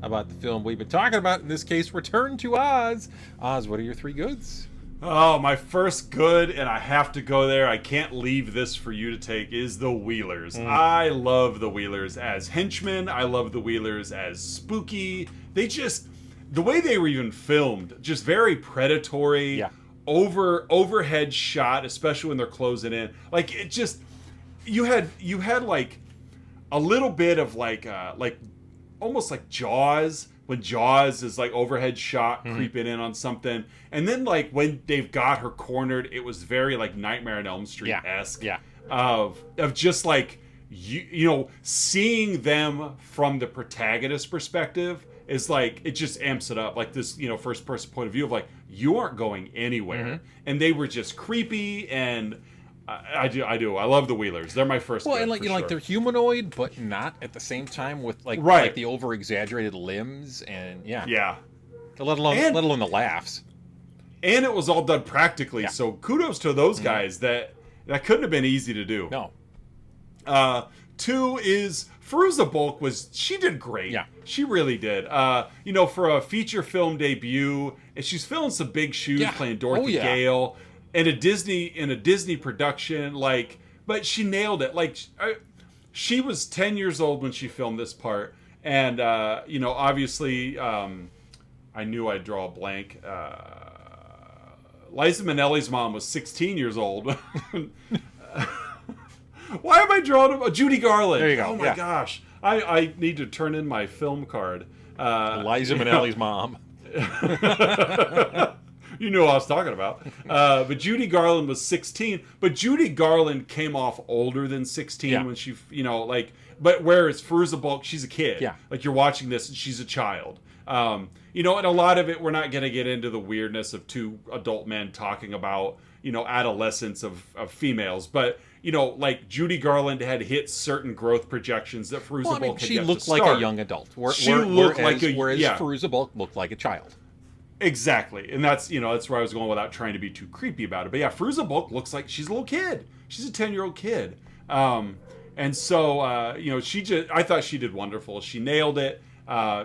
about the film we've been talking about. In this case, Return to Oz. Oz, what are your 3 goods? Oh, my first good, and I have to go there, I can't leave this for you to take, is the Wheelers. I love the Wheelers as henchmen. I love the Wheelers as spooky. They just, the way they were even filmed, just very predatory, overhead shot, especially when they're closing in. Like, it just, you had like a little bit of like almost like Jaws, when Jaws is like overhead shot creeping in on something, and then like when they've got her cornered, it was very like Nightmare on Elm Street-esque. Of just like you know, seeing them from the protagonist perspective is like, it just amps it up, like this, you know, first person point of view of like, you aren't going anywhere. And they were just creepy, and I do. I love the Wheelers. They're my first. Well, and like, you know, like they're humanoid, but not at the same time, with like the over exaggerated limbs and let alone the laughs. And it was all done practically. So kudos to those guys. That couldn't have been easy to do. No. 2 is Fairuza Balk she did great. Yeah. She really did. You know, for a feature film debut, and she's filling some big shoes playing Dorothy Gale. In a Disney production, like, but she nailed it. Like, she was 10 years old when she filmed this part, and you know, obviously, I knew I'd draw a blank. Liza Minnelli's mom was 16 years old. Why am I drawing Judy Garland? There you go. Oh my gosh, I need to turn in my film card. Liza Minnelli's mom. You knew what I was talking about. But Judy Garland was 16. But Judy Garland came off older than 16 when she, you know, like, but whereas Fairuza Balk, she's a kid. Yeah. Like, you're watching this and she's a child. You know, and a lot of it, we're not going to get into the weirdness of 2 adult men talking about, you know, adolescence of females. But, you know, like, Judy Garland had hit certain growth projections that Fairuza Balk had she yet looked to like start. a young adult. Whereas Fairuza Balk looked like a child. Exactly. And that's, you know, that's where I was going without trying to be too creepy about it. But yeah, Fairuza Balk looks like she's a little kid. She's a 10-year-old kid. And so, you know, I thought she did wonderful. She nailed it.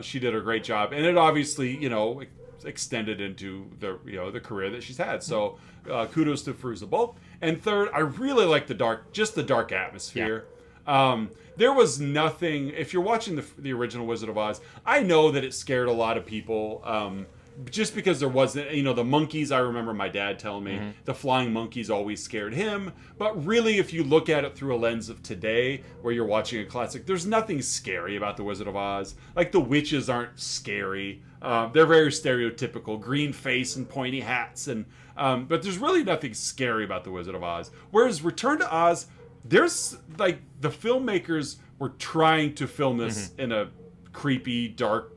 She did a great job. And it obviously, you know, extended into the, you know, the career that she's had. So kudos to Fairuza Balk. And third, I really like the dark atmosphere. There was nothing, if you're watching the original Wizard of Oz, I know that it scared a lot of people. Just because there wasn't, you know, the monkeys, I remember my dad telling me the flying monkeys always scared him. But really, if you look at it through a lens of today, where you're watching a classic, there's nothing scary about the Wizard of Oz. Like, the witches aren't scary. They're very stereotypical, green face and pointy hats. And but there's really nothing scary about the Wizard of Oz. Whereas Return to Oz, there's, like, the filmmakers were trying to film this in a creepy, dark,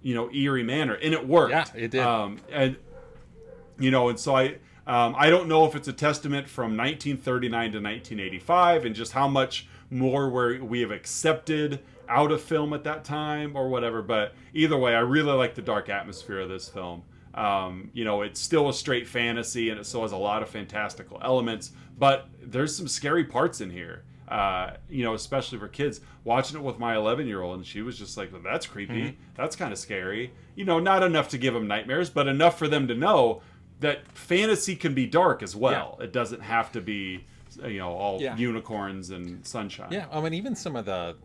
you know, eerie manner, and it worked. Yeah, it did. And you know, and so I don't know if it's a testament from 1939 to 1985 and just how much more we have accepted out of film at that time or whatever. But either way, I really like the dark atmosphere of this film. It's still a straight fantasy and it still has a lot of fantastical elements, but there's some scary parts in here. Especially for kids. Watching it with my 11-year-old, and she was just like, well, that's creepy. Mm-hmm. That's kind of scary. Not enough to give them nightmares, but enough for them to know that fantasy can be dark as well. Yeah. It doesn't have to be, all unicorns and sunshine. Yeah, I mean, even some of the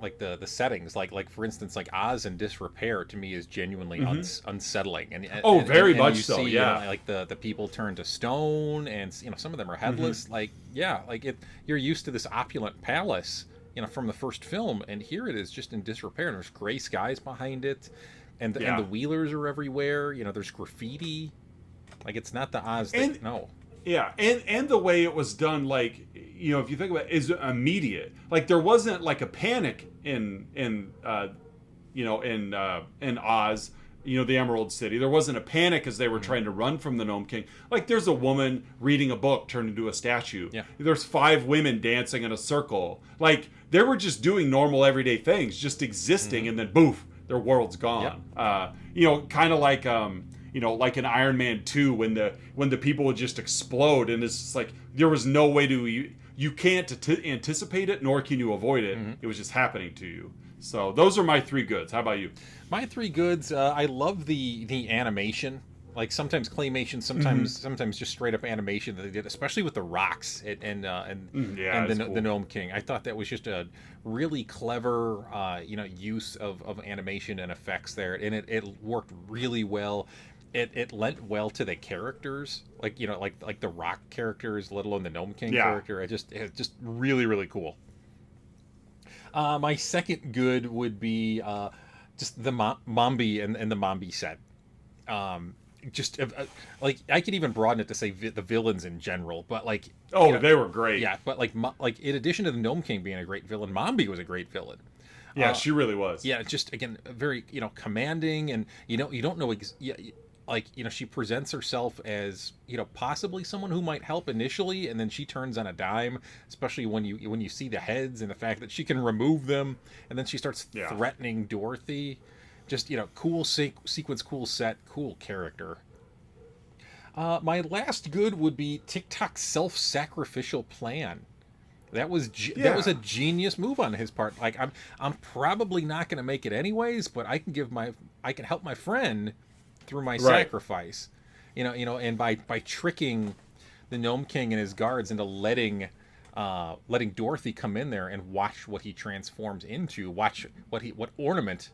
settings, like for instance, like Oz in disrepair, to me is genuinely unsettling. And very much you so. See, like the people turn to stone, and some of them are headless. Mm-hmm. You're used to this opulent palace, from the first film, and here it is just in disrepair. And there's gray skies behind it, and the wheelers are everywhere. There's graffiti. Like, it's not the Oz that, no. Yeah, and the way it was done, like, if you think about it, is immediate. Like, there wasn't like a panic in Oz, the Emerald City. There wasn't a panic as they were trying to run from the Gnome King. Like, there's a woman reading a book turned into a statue. Yeah. There's 5 women dancing in a circle. Like, they were just doing normal everyday things, just existing, and then boof, their world's gone. Yeah. Kind of like like in Iron Man 2 when the people would just explode, and it's just like there was no way you can't anticipate it, nor can you avoid it. Mm-hmm. It was just happening to you. So those are my 3 goods. How about you? My 3 goods. I love the animation. Like sometimes claymation, sometimes just straight up animation that they did, especially with the rocks and the Gnome King. I thought that was just a really clever use of animation and effects there, and it worked really well. It lent well to the characters, like the rock characters, let alone the Gnome King character. It's just really, really cool. My second good would be just the Mombi and the Mombi set. I could even broaden it to say the villains in general, but they were great. Yeah, but in addition to the Gnome King being a great villain, Mombi was a great villain. Yeah, she really was. Yeah, just again very commanding, and you don't know she presents herself as possibly someone who might help initially, and then she turns on a dime, especially when you see the heads and the fact that she can remove them, and then she starts threatening Dorothy. Just cool sequence, cool set, cool character. My last good would be Tik-Tok's self-sacrificial plan. That was a genius move on his part. Like I'm probably not going to make it anyways, but I can help my friend through my sacrifice. And by tricking the Gnome King and his guards into letting Dorothy come in there and watch what he transforms into, watch what ornament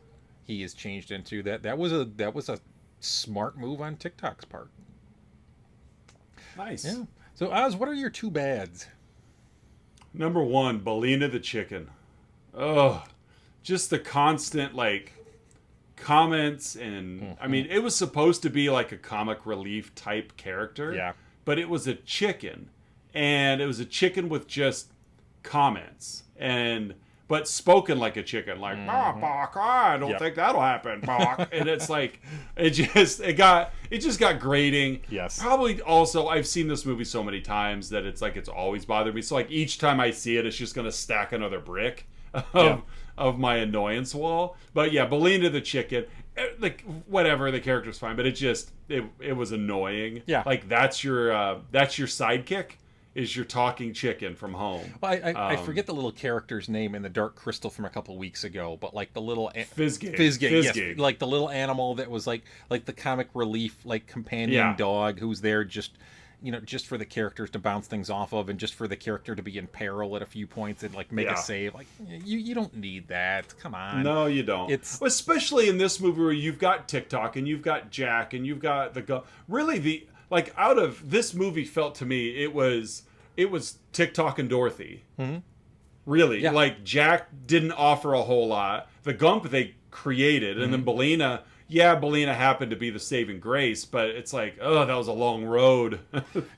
he is changed into. That was a smart move on Tik-Tok's part. Nice. Yeah. So Oz, what are your 2 bads? Number 1, Bellina the chicken. Oh, just the constant comments and I mean, it was supposed to be like a comic relief type character. Yeah. But it was a chicken, and it was a chicken with just comments but spoken like a chicken, like Bok, I don't think that'll happen, Bok. And it's like it just got grating. Yes. Probably also I've seen this movie so many times that it's always bothered me. So each time I see it, it's just gonna stack another brick of my annoyance wall. But yeah, Bellina the chicken, whatever, the character's fine, but it was annoying. Yeah. That's your sidekick. Is your talking chicken from home. Well, I forget the little character's name in the Dark Crystal from a couple weeks ago, but the little Fizzgig. Yes, like the little animal that was like the comic relief companion dog who's there just for the characters to bounce things off of, and just for the character to be in peril at a few points and make a save. You don't need that. Come on. No, you don't. Especially in this movie where you've got Tik-Tok and you've got Jack and you've got really out of this movie, felt to me it was Tik-Tok and Dorothy. Mm-hmm. Really, Jack didn't offer a whole lot. The Gump they created, and then Bellina. Yeah, Bellina happened to be the saving grace, but it's that was a long road.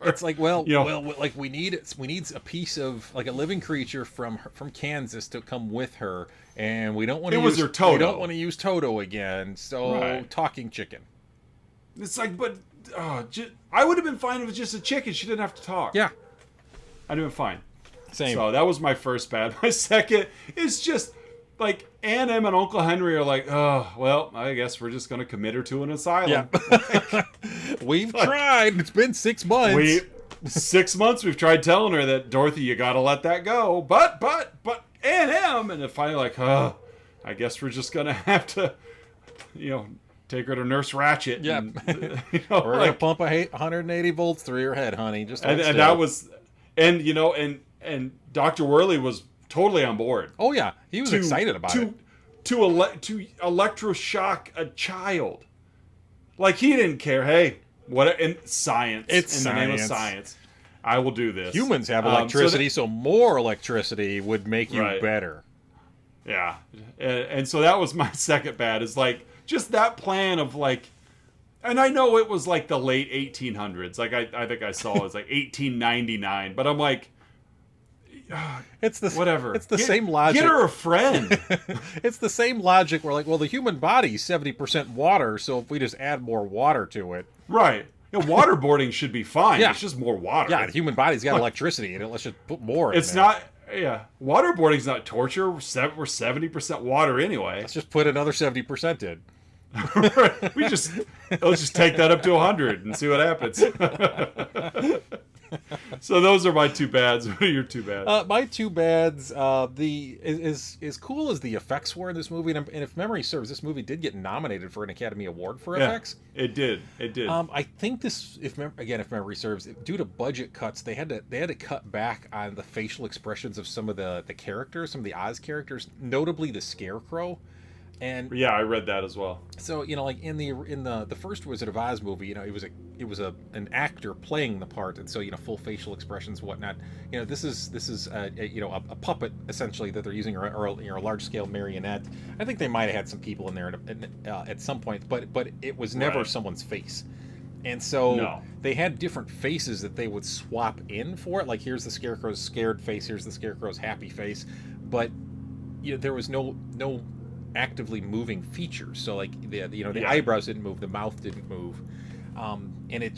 It's we need a piece of a living creature from Kansas to come with her, and we don't want to use Toto again. So talking chicken. It's but I would have been fine if it was just a chick and she didn't have to talk. Yeah. I'd have been fine. Same. So that was my first bad. My second is just like Aunt Em and Uncle Henry are like, oh, well, I guess we're just going to commit her to an asylum. Yeah. We've tried. It's been 6 months. 6 months we've tried telling her that, Dorothy, you got to let that go. But Aunt Em. And then finally like, oh, I guess we're just going to have to, take her to Nurse Ratchet. Yeah. And, we're going to pump 180 volts through your head, honey. Just and that was, and Dr. Worley was totally on board. Oh yeah, he was excited about it. To electroshock a child, like he didn't care. Hey, what in science? It's in science. The name of science, I will do this. Humans have electricity, so more electricity would make you better. Yeah, and so that was my second bad. Is like just that plan of like, and I know it was like the late 1800s. Like I think I saw it was like 1899, but I'm like. It's the whatever. It's the same logic. Get her a friend. It's the same logic. We're like, well, the human body is 70% water, so if we just add more water to it, right? Waterboarding should be fine. Yeah. It's just more water. Yeah, the human body's got electricity in it. Let's just put more. It's not. Yeah, waterboarding's not torture. We're 70% water anyway. Let's just put another 70% in. Let's just take that up to 100 and see what happens. So those are my two bads. What are your two bads? My two bads. As cool as the effects were in this movie, and if memory serves, this movie did get nominated for an Academy Award for effects. It did. I think this, if memory serves, due to budget cuts, they had to cut back on the facial expressions of some of the characters, some of the Oz characters, notably the Scarecrow. And yeah, I read that as well. So like in the first Wizard of Oz movie, it was an actor playing the part, and so full facial expressions, whatnot. This is a puppet essentially that they're using, or a large scale marionette. I think they might have had some people in there at some point, but it was never someone's face. And so they had different faces that they would swap in for it. Like here's the Scarecrow's scared face, here's the Scarecrow's happy face, but there was no actively moving features. So like the eyebrows didn't move, the mouth didn't move, and it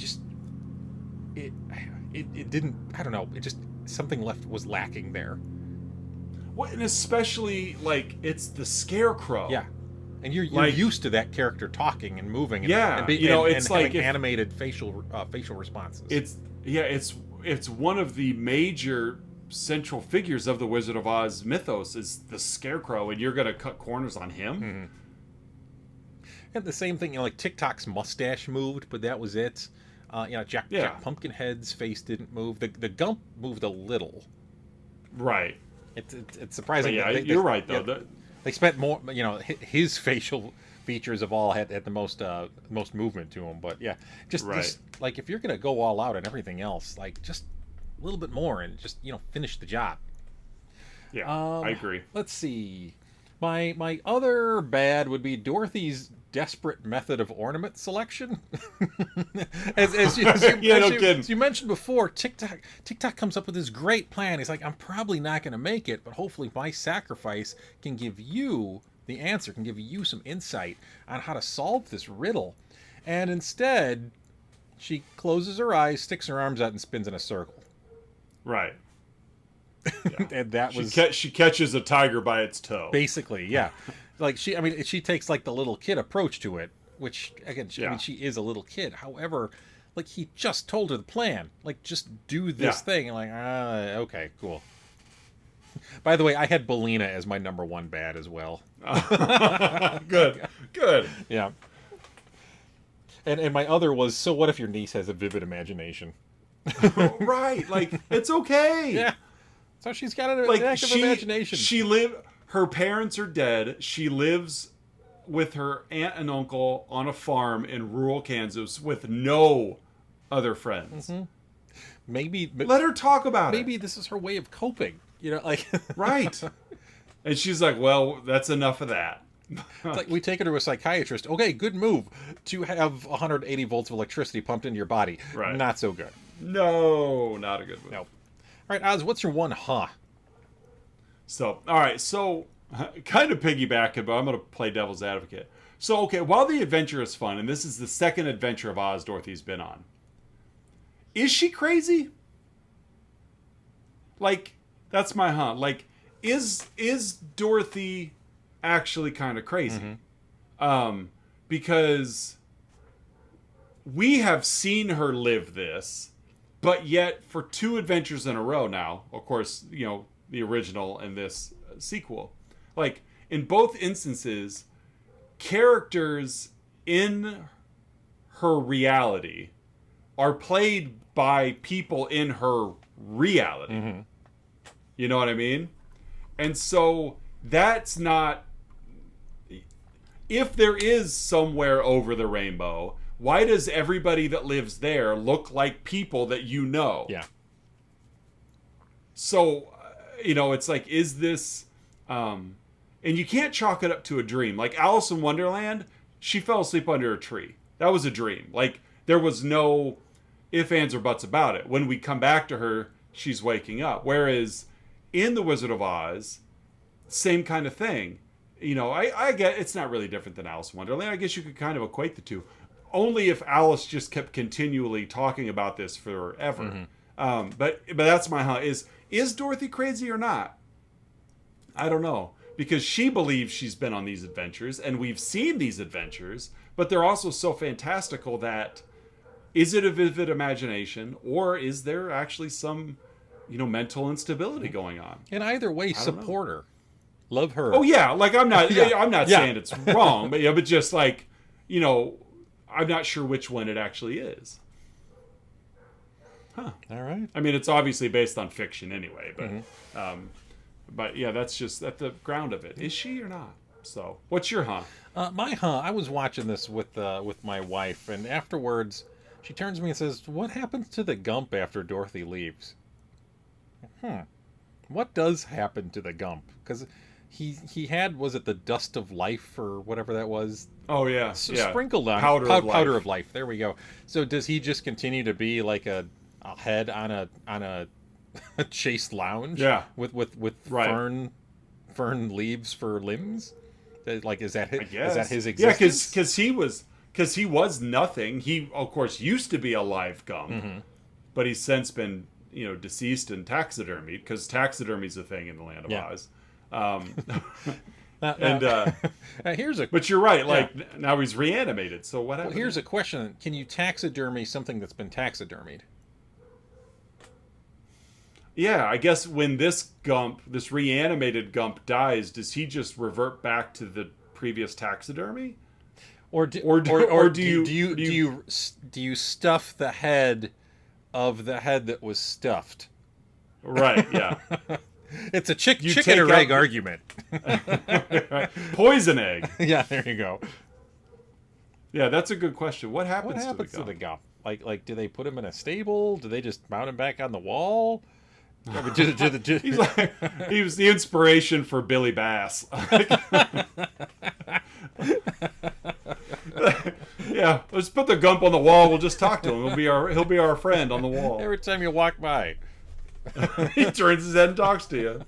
didn't. I don't know. It just something was lacking there. Well, and especially like it's the Scarecrow. Yeah, and you're used to that character talking and moving. And, it's like animated facial responses. It's one of the major central figures of the Wizard of Oz mythos is the Scarecrow, and you're going to cut corners on him. Mm-hmm. And the same thing, like Tik-Tok's mustache moved, but that was it. Jack Pumpkinhead's face didn't move. The Gump moved a little. Right. It's surprising. But yeah, you're right though. Yeah, they spent more. His facial features of all had the most movement to them. But yeah, just like if you're going to go all out on everything else, like just a little bit more and just finish the job. Yeah, I agree. Let's see. My other bad would be Dorothy's desperate method of ornament selection. as you mentioned before, Tik-Tok comes up with this great plan. He's like, I'm probably not going to make it, but hopefully my sacrifice can give you the answer, can give you some insight on how to solve this riddle. And instead, she closes her eyes, sticks her arms out, and spins in a circle. Right. Yeah. And that was she catches a tiger by its toe. Basically, yeah. Like she takes like the little kid approach to it, which again, she is a little kid. However, like he just told her the plan. Like just do this thing. And like, okay, cool. By the way, I had Belina as my number one bad as well. Good. Yeah. And my other was, so what if your niece has a vivid imagination? Right, like it's okay. Yeah. So she's got an active imagination. Her parents are dead. She lives with her aunt and uncle on a farm in rural Kansas with no other friends. Mm-hmm. Maybe let her talk about it. Maybe this is her way of coping. Right. And she's like, well, that's enough of that. It's like we take her to a psychiatrist. Okay, good move to have 180 volts of electricity pumped into your body. Right. Not so good. No, not a good move. No. All right, Oz, what's your one So, all right, so kind of piggybacking, but I'm going to play devil's advocate. So, okay, while the adventure is fun, and this is the second adventure of Oz Dorothy's been on, is she crazy? Like, that's my Like, is Dorothy actually kind of crazy? Because we have seen her live this, but yet for 2 adventures in a row now, of course, you know, the original and this sequel, like, in both instances, characters in her reality are played by people in her reality. You know what I mean? And so that's not... If there is somewhere over the rainbow, why does everybody that lives there look like people that you know? Yeah. So, you know, it's like, is this... and you can't chalk it up to a dream. Like Alice in Wonderland, she fell asleep under a tree. That was a dream. Like, there was no ifs, ands, or buts about it. When we come back to her, she's waking up. Whereas in The Wizard of Oz, same kind of thing. You know, I get it's not really different than Alice in Wonderland. I guess you could kind of equate the two. Only if Alice just kept continually talking about this forever. But that's my is Dorothy crazy or not? I don't know. Because she believes she's been on these adventures, and we've seen these adventures, but they're also so fantastical that, is it a vivid imagination, or is there actually some, you know, mental instability going on? And either way, support her. Love her. Oh yeah, like I'm not saying it's wrong, but but just like, you know, I'm not sure which one it actually is. Huh. All right. I mean, it's obviously based on fiction anyway, but yeah, that's just at the ground of it. Is she or not? So, what's your My I was watching this with my wife, and afterwards, she turns to me and says, "What happens to the Gump after Dorothy leaves?" What does happen to the Gump? Because he had, was it the dust of life or whatever that was? Oh yeah, Sprinkled on powder of life. There we go. So does he just continue to be like a head on a chaste lounge? Yeah, with fern leaves for limbs. Like, is that his existence? Yeah, because he was nothing. He of course used to be a live Gump, but he's since been, you know, deceased and taxidermied, because taxidermy's a thing in the Land of Oz. But you're right. Like, now he's reanimated. So what happened? Well, here's a question: can you taxidermy something that's been taxidermied? Yeah, I guess when this reanimated Gump dies, does he just revert back to the previous taxidermy? Or do you stuff the head of the head that was stuffed? Right. Yeah. It's a chicken or egg argument. Poison egg. Yeah, there you go. Yeah, that's a good question. What happens to the Gump? Like, do they put him in a stable? Do they just mount him back on the wall? He's like, he was the inspiration for Billy Bass. Yeah, let's put the Gump on the wall. We'll just talk to him. He'll be our friend on the wall. Every time you walk by. He turns his head and talks to you.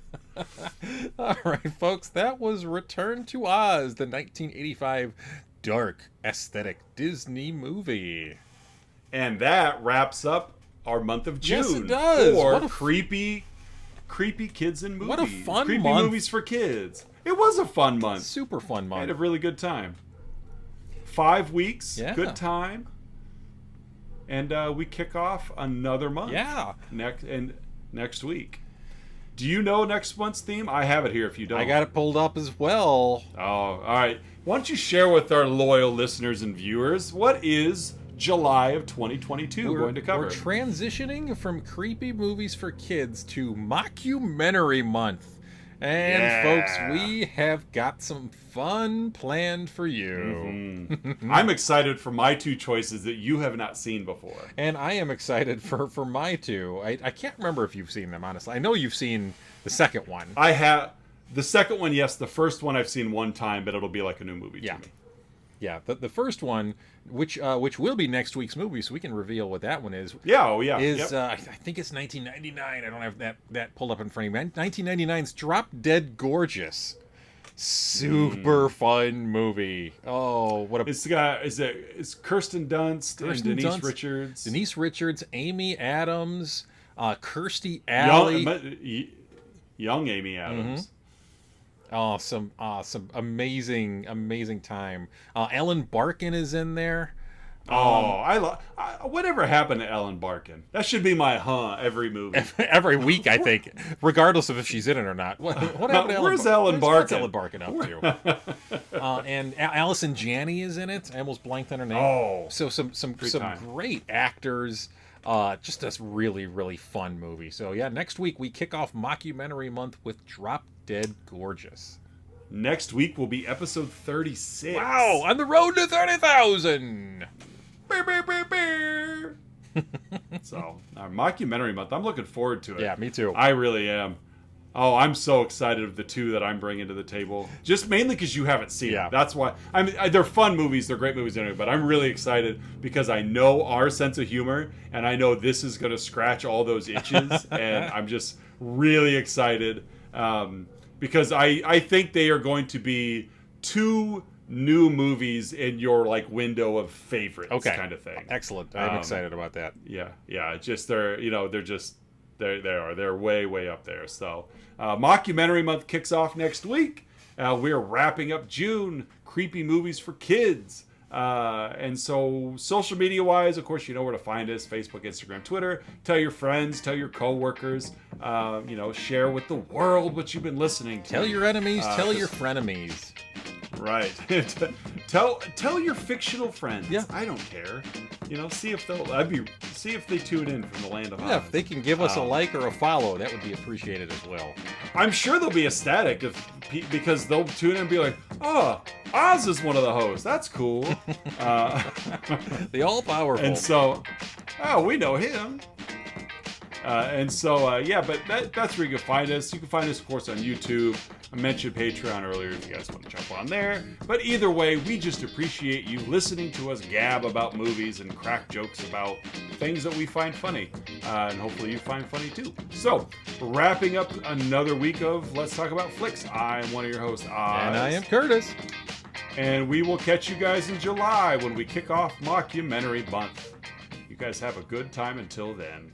All right, folks, that was Return to Oz, the 1985 dark aesthetic Disney movie. And that wraps up our month of June. Yes, it does. For creepy kids in movies. What a fun creepy month. Movies for kids. It was a fun month. Super fun month. I had a really good time. 5 weeks. Yeah. Good time. And we kick off another month. Yeah. Next week. Do you know next month's theme? I have it here if you don't. I got it pulled up as well. Oh, all right. Why don't you share with our loyal listeners and viewers, what is July of 2022 going to cover? We're transitioning from creepy movies for kids to mockumentary month. And folks, we have got some fun planned for you. Mm-hmm. I'm excited for my 2 choices that you have not seen before. And I am excited for my 2. I can't remember if you've seen them, honestly. I know you've seen the second one. I have. The second one, yes. The first one I've seen one time, but it'll be like a new movie to me. Yeah, the first one, which will be next week's movie, so we can reveal what that one is. Yeah, oh yeah. I think it's 1999. I don't have that pulled up in front of me. 1999's Drop Dead Gorgeous. Super fun movie. Oh, what a It's Kirsten Dunst and Denise Richards. Denise Richards, Amy Adams, Kirstie Alley. Young Amy Adams. Some amazing time. Ellen Barkin is in there. Whatever happened to Ellen Barkin? That should be my every movie. Every week, I think, regardless of if she's in it or not. What happened to Ellen? Where's Ellen Barkin? What's Ellen Barkin up to? And Allison Janney is in it. I almost blanked on her name. Oh, so some great actors. Just a really, really fun movie. So yeah, next week we kick off Mockumentary Month with Drop Dead Gorgeous. Next week will be episode 36. Wow, on the road to 30,000. So, our Mockumentary Month, I'm looking forward to it. Yeah, me too. I really am. Oh, I'm so excited of the two that I'm bringing to the table. Just mainly because you haven't seen them. That's why. I mean, they're fun movies. They're great movies anyway. But I'm really excited because I know our sense of humor, and I know this is going to scratch all those itches. And I'm just really excited because I think they are going to be two new movies in your like window of favorites kind of thing. Excellent. I'm excited about that. Yeah. Just they're way up there. So Mockumentary Month kicks off next week. We're wrapping up June, creepy movies for kids. And so social media wise, of course, you know where to find us: Facebook, Instagram, Twitter. Tell your friends, tell your coworkers, share with the world what you've been listening to. Tell your enemies, tell your frenemies. Right. tell your fictional friends. Yeah. I don't care. See if they tune in from the land of Oz. Yeah, if they can give us a like or a follow, that would be appreciated as well. I'm sure they'll be ecstatic because they'll tune in and be like, "Oh, Oz is one of the hosts. That's cool." The all powerful. And so, we know him. But that's where you can find us. You can find us, of course, on YouTube. I mentioned Patreon earlier if you guys want to jump on there. But either way, we just appreciate you listening to us gab about movies and crack jokes about things that we find funny. And hopefully you find funny too. So, wrapping up another week of Let's Talk About Flicks. I'm one of your hosts, Oz. And I am Curtis. And we will catch you guys in July when we kick off Mockumentary Month. You guys have a good time until then.